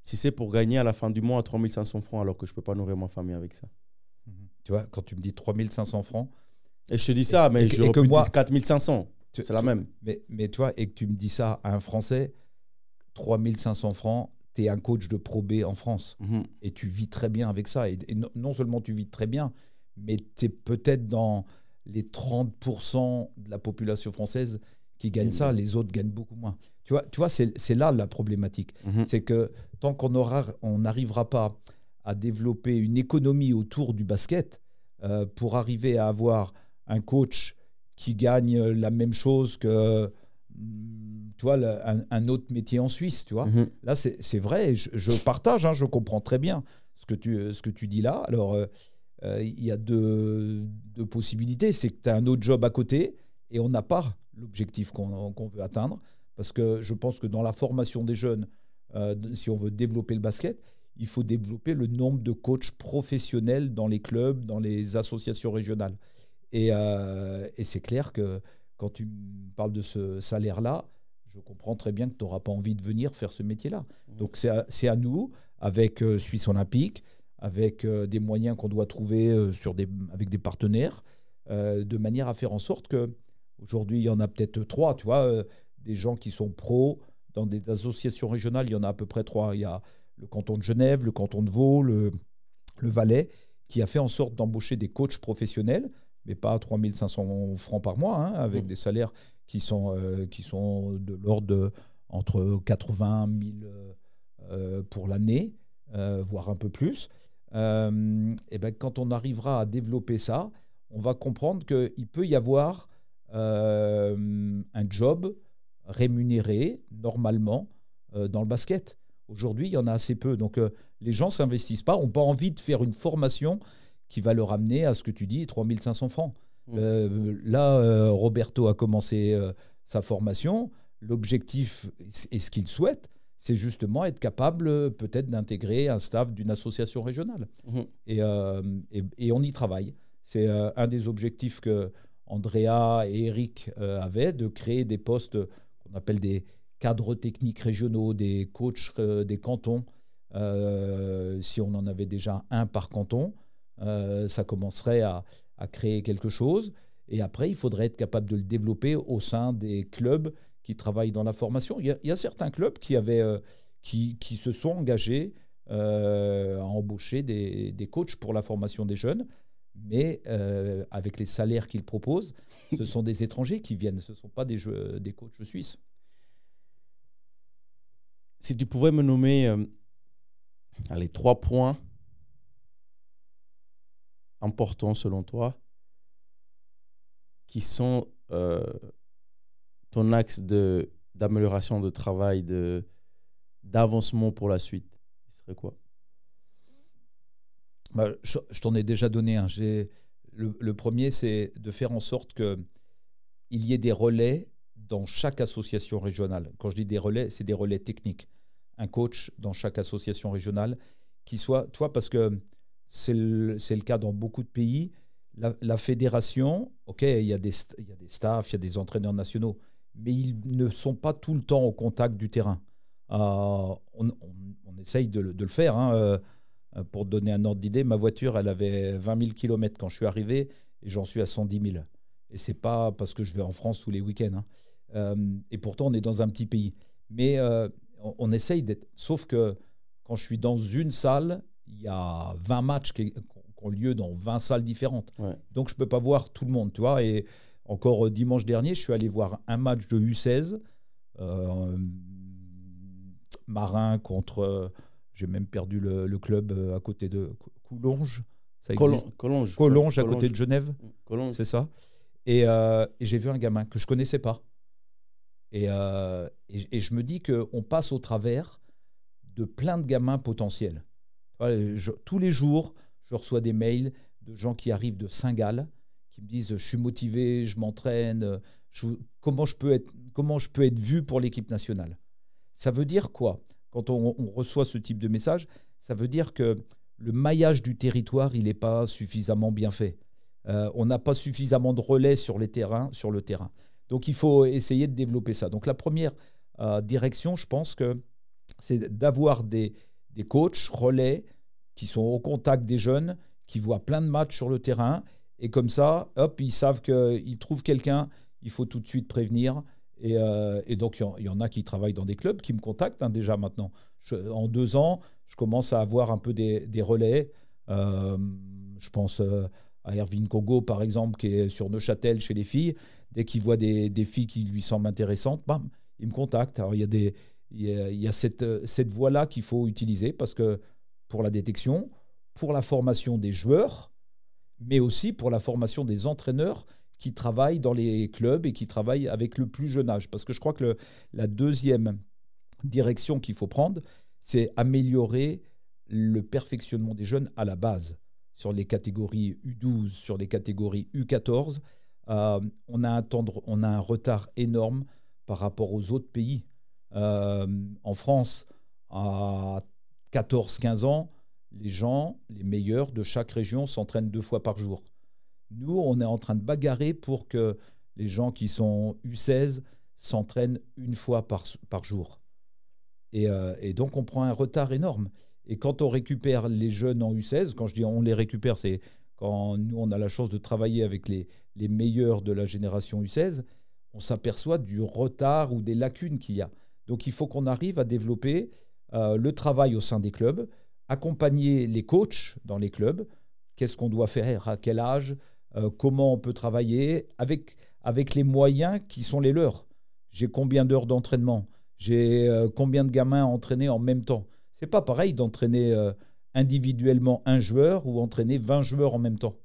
Si c'est pour gagner à la fin du mois 3 500 francs, alors que je ne peux pas nourrir ma famille avec ça. Tu vois, quand tu me dis 3 500 francs. Et je te dis ça, mais j'aurais pu dire 4 500. C'est la même. Mais tu vois, et que tu me dis ça à un Français, 3 500 francs, tu es un coach de Pro B en France. Et tu vis très bien avec ça. Et non seulement tu vis très bien, mais tu es peut-être dans les 30% de la population française qui gagnent ça. Les autres gagnent beaucoup moins. Tu vois c'est là la problématique. C'est que tant qu'on n'arrivera pas à développer une économie autour du basket, pour arriver à avoir un coach qui gagne la même chose que tu vois, un autre métier en Suisse. Tu vois. Là, c'est vrai, je partage, je comprends très bien ce que tu dis là. Alors, il y a deux possibilités. C'est que tu as un autre job à côté et on n'a pas l'objectif qu'on veut atteindre. Parce que je pense que dans la formation des jeunes, si on veut développer le basket, il faut développer le nombre de coachs professionnels dans les clubs, dans les associations régionales. Et c'est clair que quand tu me parles de ce salaire-là, je comprends très bien que tu n'auras pas envie de venir faire ce métier-là. Donc c'est à nous, avec Suisse Olympique, avec des moyens qu'on doit trouver avec des partenaires, de manière à faire en sorte que, aujourd'hui, il y en a peut-être 3, tu vois, des gens qui sont pros dans des associations régionales, il y en a à peu près 3. Il y a le canton de Genève, le canton de Vaud, le Valais, qui a fait en sorte d'embaucher des coachs professionnels, mais pas à 3 500 francs par mois, avec des salaires qui sont de l'ordre entre 80 000 pour l'année, voire un peu plus. Et ben, quand on arrivera à développer ça, on va comprendre qu'il peut y avoir un job rémunéré normalement dans le basket. Aujourd'hui, il y en a assez peu. Donc, les gens ne s'investissent pas, n'ont pas envie de faire une formation qui va leur amener à ce que tu dis, 3 500 francs. Là, Roberto a commencé sa formation. L'objectif et ce qu'il souhaite, c'est justement être capable peut-être d'intégrer un staff d'une association régionale. Et on y travaille. C'est un des objectifs que Andrea et Eric avaient, de créer des postes qu'on appelle des cadres techniques régionaux, des coachs des cantons. Si on en avait déjà un par canton, ça commencerait à créer quelque chose. Et après, il faudrait être capable de le développer au sein des clubs qui travaillent dans la formation. Il y a certains clubs qui se sont engagés à embaucher des coachs pour la formation des jeunes, mais avec les salaires qu'ils proposent, ce sont des étrangers qui viennent, ce ne sont pas des coachs suisses. Si tu pouvais me nommer 3 points importants selon toi, qui sont ton axe d'amélioration de travail, d'avancement pour la suite, ce serait quoi? Je t'en ai déjà donné un. Le premier, c'est de faire en sorte qu'il y ait des relais dans chaque association régionale. Quand je dis des relais, c'est des relais techniques. Un coach dans chaque association régionale qui soit, toi, parce que c'est le cas dans beaucoup de pays, la fédération, ok, il y a des staffs, il y a des entraîneurs nationaux, mais ils ne sont pas tout le temps au contact du terrain. On essaye de le faire. Pour te donner un ordre d'idée, ma voiture, elle avait 20 000 km quand je suis arrivé et j'en suis à 110 000. Et ce n'est pas parce que je vais en France tous les week-ends. Et pourtant, on est dans un petit pays. Mais on essaye d'être... Sauf que quand je suis dans une salle, il y a 20 matchs qui ont lieu dans 20 salles différentes. Ouais. Donc, je ne peux pas voir tout le monde. Tu vois. Et encore dimanche dernier, je suis allé voir un match de U16, Marin contre... j'ai même perdu le club à côté de Coulonges. Ça existe. Collonges à côté de Genève. C'est ça. Et j'ai vu un gamin que je ne connaissais pas. Et je me dis qu'on passe au travers de plein de gamins potentiels. Tous les jours, je reçois des mails de gens qui arrivent de Saint-Gall, qui me disent « Je suis motivé, je m'entraîne, comment je peux être vu pour l'équipe nationale ?» Ça veut dire quoi? Quand on reçoit ce type de message, ça veut dire que le maillage du territoire, il n'est pas suffisamment bien fait. On n'a pas suffisamment de relais sur le terrain. Donc, il faut essayer de développer ça. Donc, la première direction, je pense que c'est d'avoir des coachs relais qui sont au contact des jeunes, qui voient plein de matchs sur le terrain. Et comme ça, hop, ils savent qu'ils trouvent quelqu'un, il faut tout de suite prévenir. Et donc, il y en a qui travaillent dans des clubs, qui me contactent déjà maintenant. En 2 ans, je commence à avoir un peu des relais. Je pense à Erwin Kogo, par exemple, qui est sur Neuchâtel chez les filles. Dès qu'il voit des filles qui lui semblent intéressantes, bam, il me contacte. Alors, il y a cette voie-là qu'il faut utiliser parce que pour la détection, pour la formation des joueurs, mais aussi pour la formation des entraîneurs qui travaillent dans les clubs et qui travaillent avec le plus jeune âge. Parce que je crois que la deuxième direction qu'il faut prendre, c'est améliorer le perfectionnement des jeunes à la base. Sur les catégories U12, sur les catégories U14, on a un retard énorme par rapport aux autres pays. En France, à 14-15 ans, les meilleurs de chaque région s'entraînent 2 fois par jour. Nous, on est en train de bagarrer pour que les gens qui sont U16 s'entraînent 1 fois par jour. Et donc, on prend un retard énorme. Et quand on récupère les jeunes en U16, quand je dis on les récupère, c'est quand nous, on a la chance de travailler avec les meilleurs de la génération U16, on s'aperçoit du retard ou des lacunes qu'il y a. Donc, il faut qu'on arrive à développer le travail au sein des clubs, accompagner les coachs dans les clubs. Qu'est-ce qu'on doit faire, à quel âge, comment on peut travailler avec les moyens qui sont les leurs. J'ai combien d'heures d'entraînement? J'ai combien de gamins à entraîner en même temps? C'est pas pareil d'entraîner individuellement un joueur ou entraîner 20 joueurs en même temps.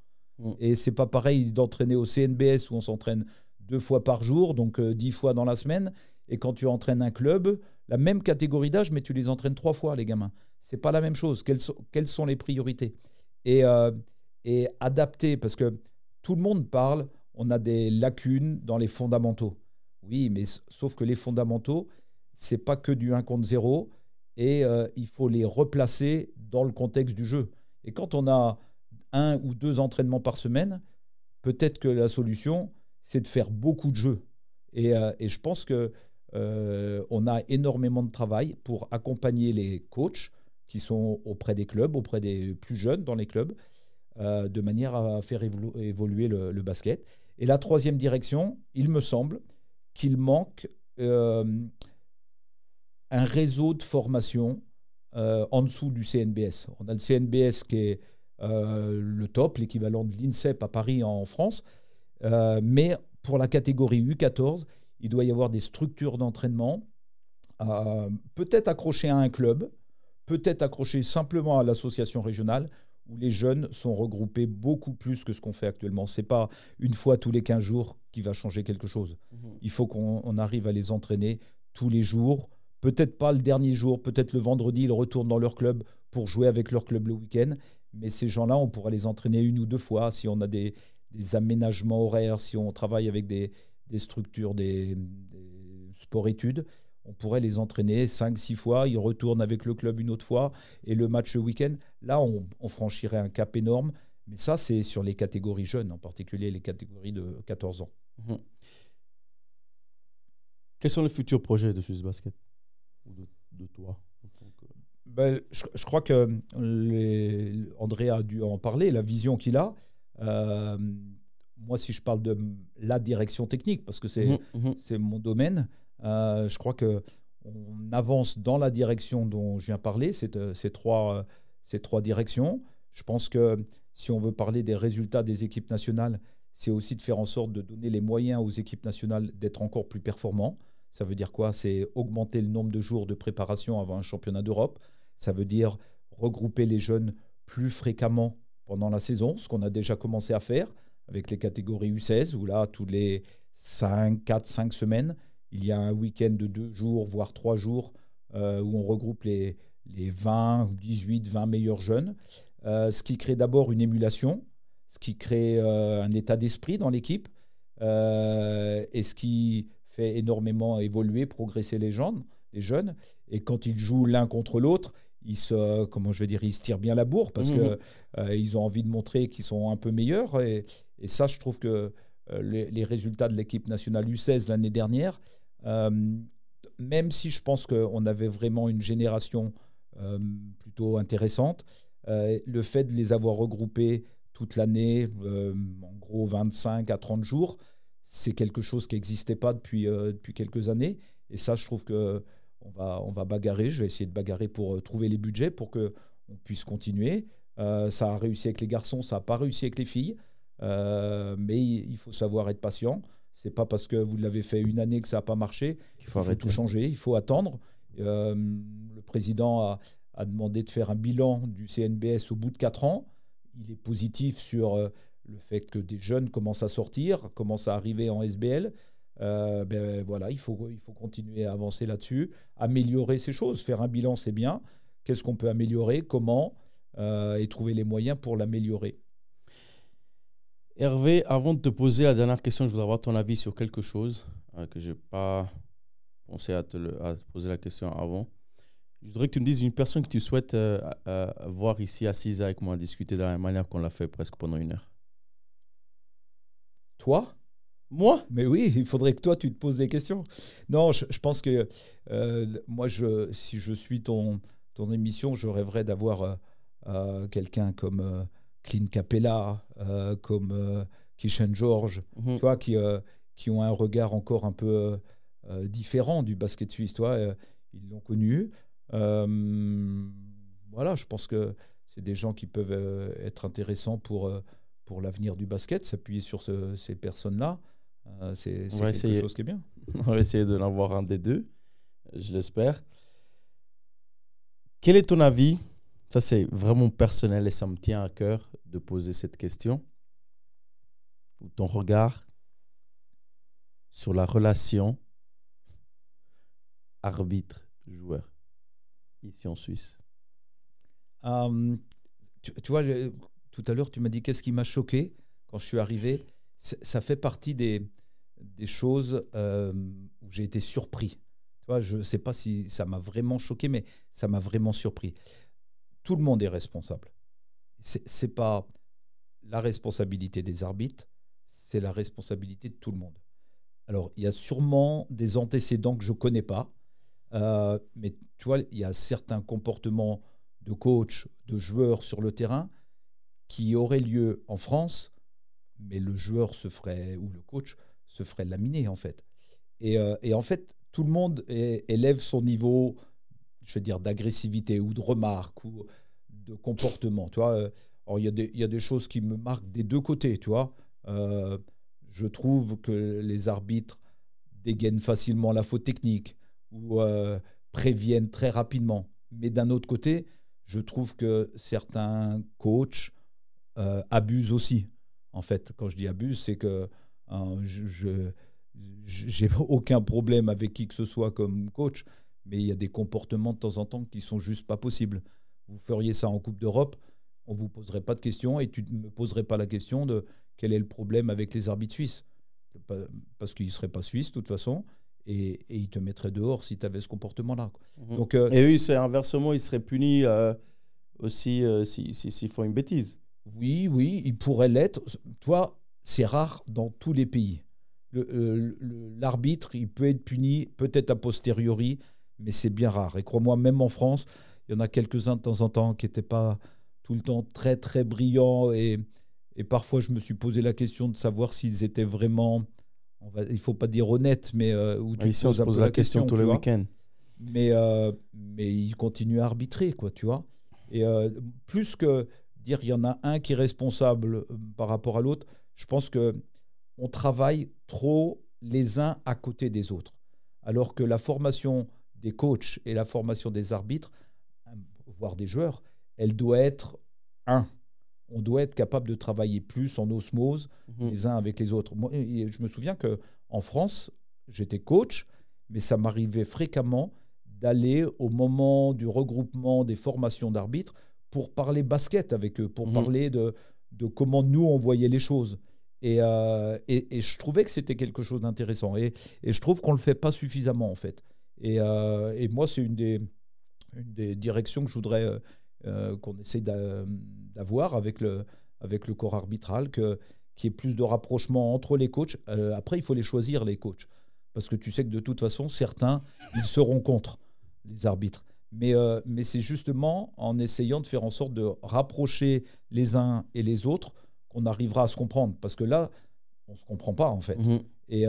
Et c'est pas pareil d'entraîner au CNBS où on s'entraîne 2 fois par jour, donc 10 fois dans la semaine. Et quand tu entraînes un club, la même catégorie d'âge, mais tu les entraînes 3 fois, les gamins. C'est pas la même chose. Quelles sont les priorités? Et adapter, parce que tout le monde parle, on a des lacunes dans les fondamentaux. Oui, mais sauf que les fondamentaux, c'est pas que du 1 contre 0, et il faut les replacer dans le contexte du jeu. Et quand on a 1 ou 2 entraînements par semaine, peut-être que la solution, c'est de faire beaucoup de jeux. Et je pense qu'on a énormément de travail pour accompagner les coachs qui sont auprès des clubs, auprès des plus jeunes dans les clubs, de manière à faire évoluer le basket. Et la troisième direction, il me semble qu'il manque un réseau de formation en dessous du CNBS. On a le CNBS qui est le top, l'équivalent de l'INSEP à Paris en France. Mais pour la catégorie U14, il doit y avoir des structures d'entraînement, peut-être accrochées à un club, peut-être accrochées simplement à l'association régionale, où les jeunes sont regroupés beaucoup plus que ce qu'on fait actuellement. Ce n'est pas une fois tous les 15 jours qui va changer quelque chose. Il faut qu'on arrive à les entraîner tous les jours, peut-être pas le dernier jour, peut-être le vendredi, ils retournent dans leur club pour jouer avec leur club le week-end. Mais ces gens-là, on pourra les entraîner 1 ou 2 fois si on a des aménagements horaires, si on travaille avec des structures, des sports-études. On pourrait les entraîner 5-6 fois, ils retournent avec le club 1 autre fois, et le match le week-end. Là, on franchirait un cap énorme. Mais ça, c'est sur les catégories jeunes, en particulier les catégories de 14 ans. Quels sont les futurs projets de Juste Basket ou de toi? Je crois que André a dû en parler, la vision qu'il a. Moi, si je parle de la direction technique, parce que c'est mon domaine, je crois qu'on avance dans la direction dont je viens parler, ces trois directions. Je pense que si on veut parler des résultats des équipes nationales, c'est aussi de faire en sorte de donner les moyens aux équipes nationales d'être encore plus performants. Ça veut dire quoi? C'est augmenter le nombre de jours de préparation avant un championnat d'Europe. Ça veut dire regrouper les jeunes plus fréquemment pendant la saison, ce qu'on a déjà commencé à faire avec les catégories U16, où là, tous les 4-5 semaines, il y a un week-end de 2 jours, voire 3 jours, où on regroupe les 20, 18, 20 meilleurs jeunes, ce qui crée d'abord une émulation, ce qui crée un état d'esprit dans l'équipe, et ce qui fait énormément évoluer, progresser les jeunes. Et quand ils jouent l'un contre l'autre, ils se tirent bien la bourre parce que ils ont envie de montrer qu'ils sont un peu meilleurs. Et ça, je trouve que les résultats de l'équipe nationale U16 l'année dernière, même si je pense qu'on avait vraiment une génération plutôt intéressante, le fait de les avoir regroupés toute l'année, en gros 25 à 30 jours, c'est quelque chose qui n'existait pas depuis quelques années. Et ça, je trouve qu'on va bagarrer. Je vais essayer de bagarrer pour trouver les budgets pour qu'on puisse continuer. Ça a réussi avec les garçons, ça n'a pas réussi avec les filles. Mais il faut savoir être patient. Ce n'est pas parce que vous l'avez fait une année que ça n'a pas marché qu'il faut tout changer. Il faut attendre. Le président a demandé de faire un bilan du CNBS au bout de 4 ans. Il est positif sur le fait que des jeunes commencent à sortir, commencent à arriver en SBL. Voilà, il faut continuer à avancer là-dessus, améliorer ces choses. Faire un bilan, c'est bien. Qu'est-ce qu'on peut améliorer, comment, et trouver les moyens pour l'améliorer. Hervé, avant de te poser la dernière question, je voudrais avoir ton avis sur quelque chose que je n'ai pas pensé à te poser la question avant. Je voudrais que tu me dises une personne que tu souhaites voir ici assise avec moi, discuter de la manière qu'on l'a fait presque pendant 1 heure. Toi ? Moi ? Mais oui, il faudrait que toi, tu te poses des questions. Non, je pense que moi, si je suis ton émission, je rêverais d'avoir quelqu'un comme Clint Capella, comme Kishan George, tu vois, qui ont un regard encore un peu différent du basket suisse. Ils l'ont connu. Voilà, je pense que c'est des gens qui peuvent être intéressants pour l'avenir du basket, s'appuyer sur ces personnes-là. C'est quelque chose qui est bien. On va essayer de l'avoir un des deux, je l'espère. Quel est ton avis? Ça, c'est vraiment personnel et ça me tient à cœur de poser cette question. Ou ton regard sur la relation arbitre-joueur ici en Suisse. Tu vois, tout à l'heure, tu m'as dit qu'est-ce qui m'a choqué quand je suis arrivé. Ça fait partie des choses où j'ai été surpris. Tu vois, je ne sais pas si ça m'a vraiment choqué, mais ça m'a vraiment surpris. Tout le monde est responsable. C'est pas la responsabilité des arbitres, c'est la responsabilité de tout le monde. Alors, il y a sûrement des antécédents que je ne connais pas, mais tu vois, il y a certains comportements de coach, de joueurs sur le terrain qui auraient lieu en France, mais le joueur ou le coach se ferait laminer, en fait. Et en fait, tout le monde élève son niveau, je veux dire, d'agressivité ou de remarque ou de comportement. Tu vois. Alors, il y a des choses qui me marquent des deux côtés, tu vois. Je trouve que les arbitres dégainent facilement la faute technique ou préviennent très rapidement. Mais d'un autre côté, je trouve que certains coachs abusent aussi. En fait, quand je dis abuse, c'est que j'ai aucun problème avec qui que ce soit comme coach, mais il y a des comportements de temps en temps qui sont juste pas possibles. Vous feriez ça en Coupe d'Europe, on ne vous poserait pas de questions et tu ne me poserais pas la question de quel est le problème avec les arbitres suisses. Parce qu'ils ne seraient pas suisses de toute façon et ils te mettraient dehors si tu avais ce comportement-là. Donc, et eux, inversement, ils seraient punis aussi s'ils font une bêtise. Oui, ils pourraient l'être. Toi, c'est rare dans tous les pays. L'arbitre, il peut être puni peut-être a posteriori, mais c'est bien rare. Et crois-moi, même en France, il y en a quelques-uns de temps en temps qui n'étaient pas tout le temps très, très brillants. Et parfois, je me suis posé la question de savoir s'ils étaient vraiment, il ne faut pas dire honnêtes, mais où tu ici, on se pose la question tous les week-ends. Mais ils continuent à arbitrer, quoi, tu vois. Et plus que dire il y en a un qui est responsable par rapport à l'autre, je pense qu'on travaille trop les uns à côté des autres. Alors que la formation des coachs et la formation des arbitres, voire des joueurs, elle doit être on doit être capable de travailler plus en osmose les uns avec les autres. Moi, je me souviens qu'en France, j'étais coach mais ça m'arrivait fréquemment d'aller au moment du regroupement des formations d'arbitres pour parler basket avec eux, pour parler de comment nous, on voyait les choses. Et je trouvais que c'était quelque chose d'intéressant. Et je trouve qu'on ne le fait pas suffisamment, en fait. Et moi, c'est une des directions que je voudrais qu'on essaie d'avoir avec le corps arbitral, qu'il y ait plus de rapprochement entre les coachs. Après, il faut les choisir, les coachs. Parce que tu sais que de toute façon, certains, ils seront contre les arbitres. Mais c'est justement en essayant de faire en sorte de rapprocher les uns et les autres qu'on arrivera à se comprendre. Parce que là, on ne se comprend pas, en fait. Et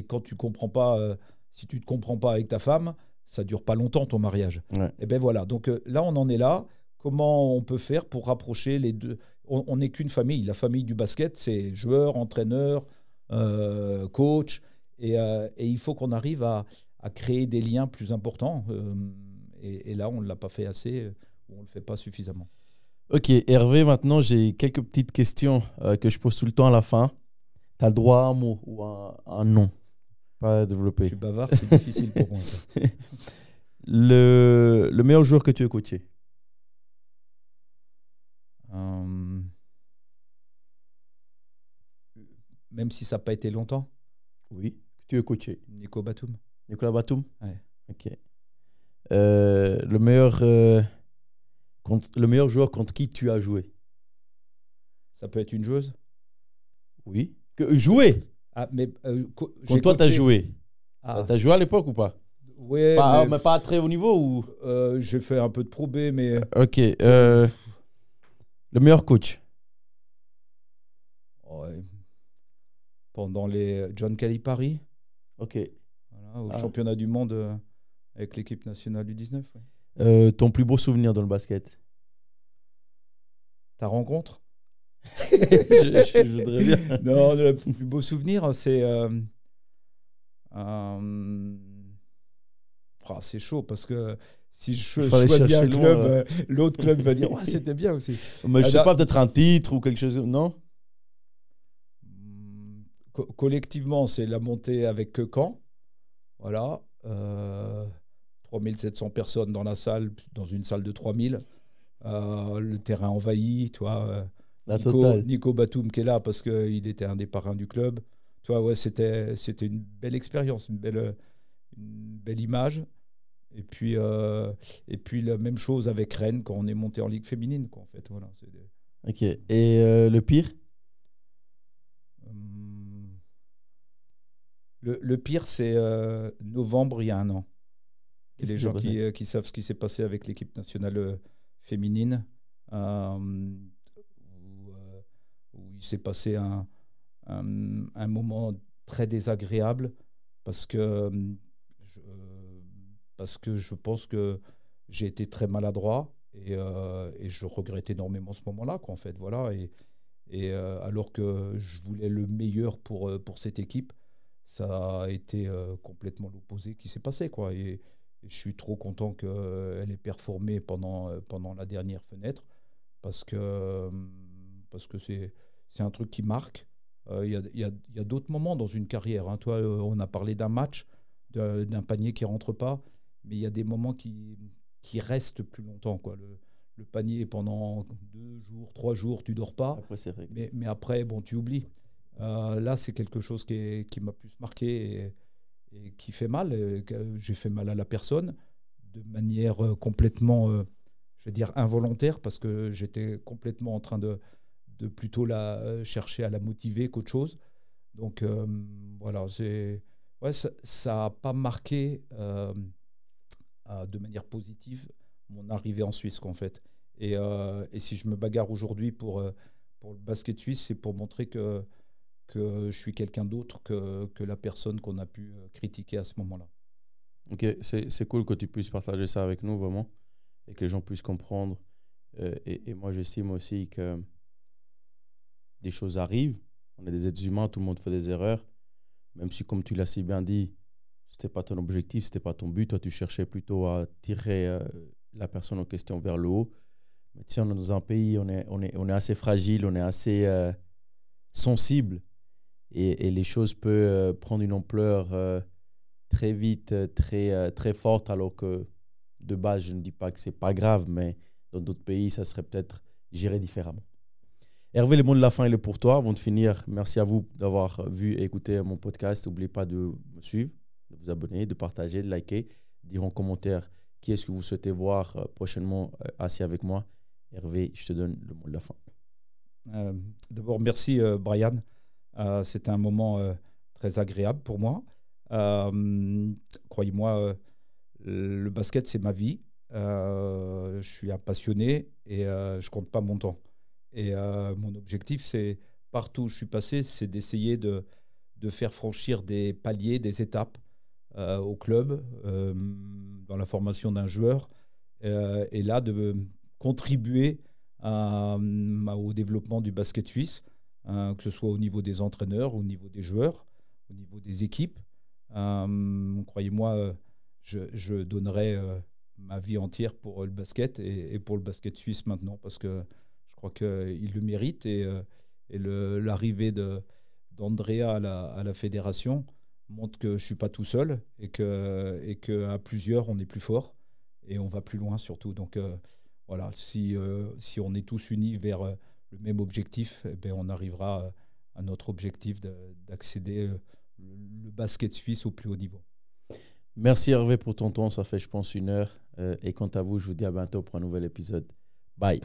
quand tu comprends pas, si tu ne te comprends pas avec ta femme, ça ne dure pas longtemps, ton mariage. Ouais. Et ben voilà. Donc là, on en est là. Comment on peut faire pour rapprocher les deux? On n'est qu'une famille. La famille du basket, c'est joueurs, entraîneurs, coach. Et il faut qu'on arrive à créer des liens plus importants. Et là, on ne l'a pas fait assez, ou on ne le fait pas suffisamment. Ok, Hervé, maintenant, j'ai quelques petites questions que je pose tout le temps à la fin. Tu as le droit à un mot ou à un nom, pas développer. Je suis bavard, c'est difficile pour moi. Ça. Le meilleur joueur que tu as coaché? Même si ça n'a pas été longtemps. Oui, que tu as coaché. Nico Batum. Nicolas Batum? Ouais. Ok. Le meilleur joueur contre qui tu as joué? Ça peut être une joueuse. Oui. Jouer? Ah, mais quand toi, tu as joué. Ah. Tu as joué à l'époque ou pas? Oui. Mais pas à très haut niveau ou... J'ai fait un peu de Pro B, mais... Ok. Le meilleur coach? Ouais. Pendant les John Calipari. Ok. Voilà, au championnat du monde avec l'équipe nationale du 19. Ouais. Ton plus beau souvenir dans le basket? Ta rencontre? je voudrais bien. Non, le plus beau souvenir, c'est... c'est chaud parce que si je choisis un club, l'autre club va dire ouais, c'était bien aussi. Mais je sais pas, peut-être un titre ou quelque chose, non? Collectivement, c'est la montée avec Caen. Voilà. 3700 personnes dans la salle, dans une salle de 3000. Le terrain envahi, toi. Nico Batum qui est là parce qu'il était un des parrains du club. Toi, ouais, c'était une belle expérience, une belle image. Et puis la même chose avec Rennes quand on est monté en Ligue féminine, quoi, en fait. Voilà, Ok. Et le pire? Le pire, c'est novembre, il y a un an. Et les gens qui savent ce qui s'est passé avec l'équipe nationale féminine, où il s'est passé un moment très désagréable parce que je pense que j'ai été très maladroit et je regrette énormément ce moment-là, quoi, en fait. Voilà. Et alors que je voulais le meilleur pour cette équipe, ça a été complètement l'opposé qui s'est passé, quoi. Et je suis trop content qu'elle ait performé pendant la dernière fenêtre parce que c'est un truc qui marque. Il y a d'autres moments dans une carrière. Hein. Toi, on a parlé d'un match, d'un panier qui ne rentre pas, mais il y a des moments qui restent plus longtemps, quoi. Le panier, pendant 2 jours, 3 jours, tu ne dors pas. Après, c'est réglé. Mais après, bon, tu oublies. Là, c'est quelque chose qui m'a plus marqué et qui fait mal. J'ai fait mal à la personne de manière complètement, je veux dire, involontaire, parce que j'étais complètement en train de plutôt chercher à la motiver qu'autre chose. Donc, voilà, ça n'a pas marqué de manière positive mon arrivée en Suisse, quoi, en fait. Et si je me bagarre aujourd'hui pour le basket suisse, c'est pour montrer que je suis quelqu'un d'autre que la personne qu'on a pu critiquer à ce moment-là. Ok, c'est cool que tu puisses partager ça avec nous, vraiment, et que les gens puissent comprendre. Et moi, j'estime aussi que des choses arrivent. On est des êtres humains, tout le monde fait des erreurs. Même si, comme tu l'as si bien dit, ce n'était pas ton objectif, ce n'était pas ton but. Toi, tu cherchais plutôt à tirer la personne en question vers le haut. Mais tu sais, on est dans un pays, on est assez fragile, on est assez sensible. Et les choses peuvent prendre une ampleur très vite, très forte, alors que de base, je ne dis pas que c'est pas grave, mais dans d'autres pays, ça serait peut-être géré différemment. Hervé, le mot de la fin, il est pour toi. Avant de finir, merci à vous d'avoir vu et écouté mon podcast. N'oubliez pas de me suivre, de vous abonner, de partager, de liker, de dire en commentaire qui est-ce que vous souhaitez voir prochainement assis avec moi. Hervé, je te donne le mot de la fin. D'abord, merci Brian. C'était un moment très agréable pour moi. Croyez-moi, le basket, c'est ma vie. Je suis un passionné et je compte pas mon temps. Et mon objectif, c'est partout où je suis passé, c'est d'essayer de faire franchir des paliers, des étapes au club, dans la formation d'un joueur, et là de contribuer au développement du basket suisse, que ce soit au niveau des entraîneurs, au niveau des joueurs, au niveau des équipes. Croyez-moi, je donnerai ma vie entière pour le basket et pour le basket suisse maintenant, parce que je crois qu'il le mérite, et l'arrivée d'Andrea à la fédération montre que je ne suis pas tout seul et qu'à plusieurs, on est plus fort et on va plus loin surtout. Donc voilà, si on est tous unis vers le même objectif, eh bien, on arrivera à notre objectif d'accéder le basket suisse au plus haut niveau. Merci Hervé pour ton temps, ça fait je pense 1 heure. Et quant à vous, je vous dis à bientôt pour un nouvel épisode. Bye.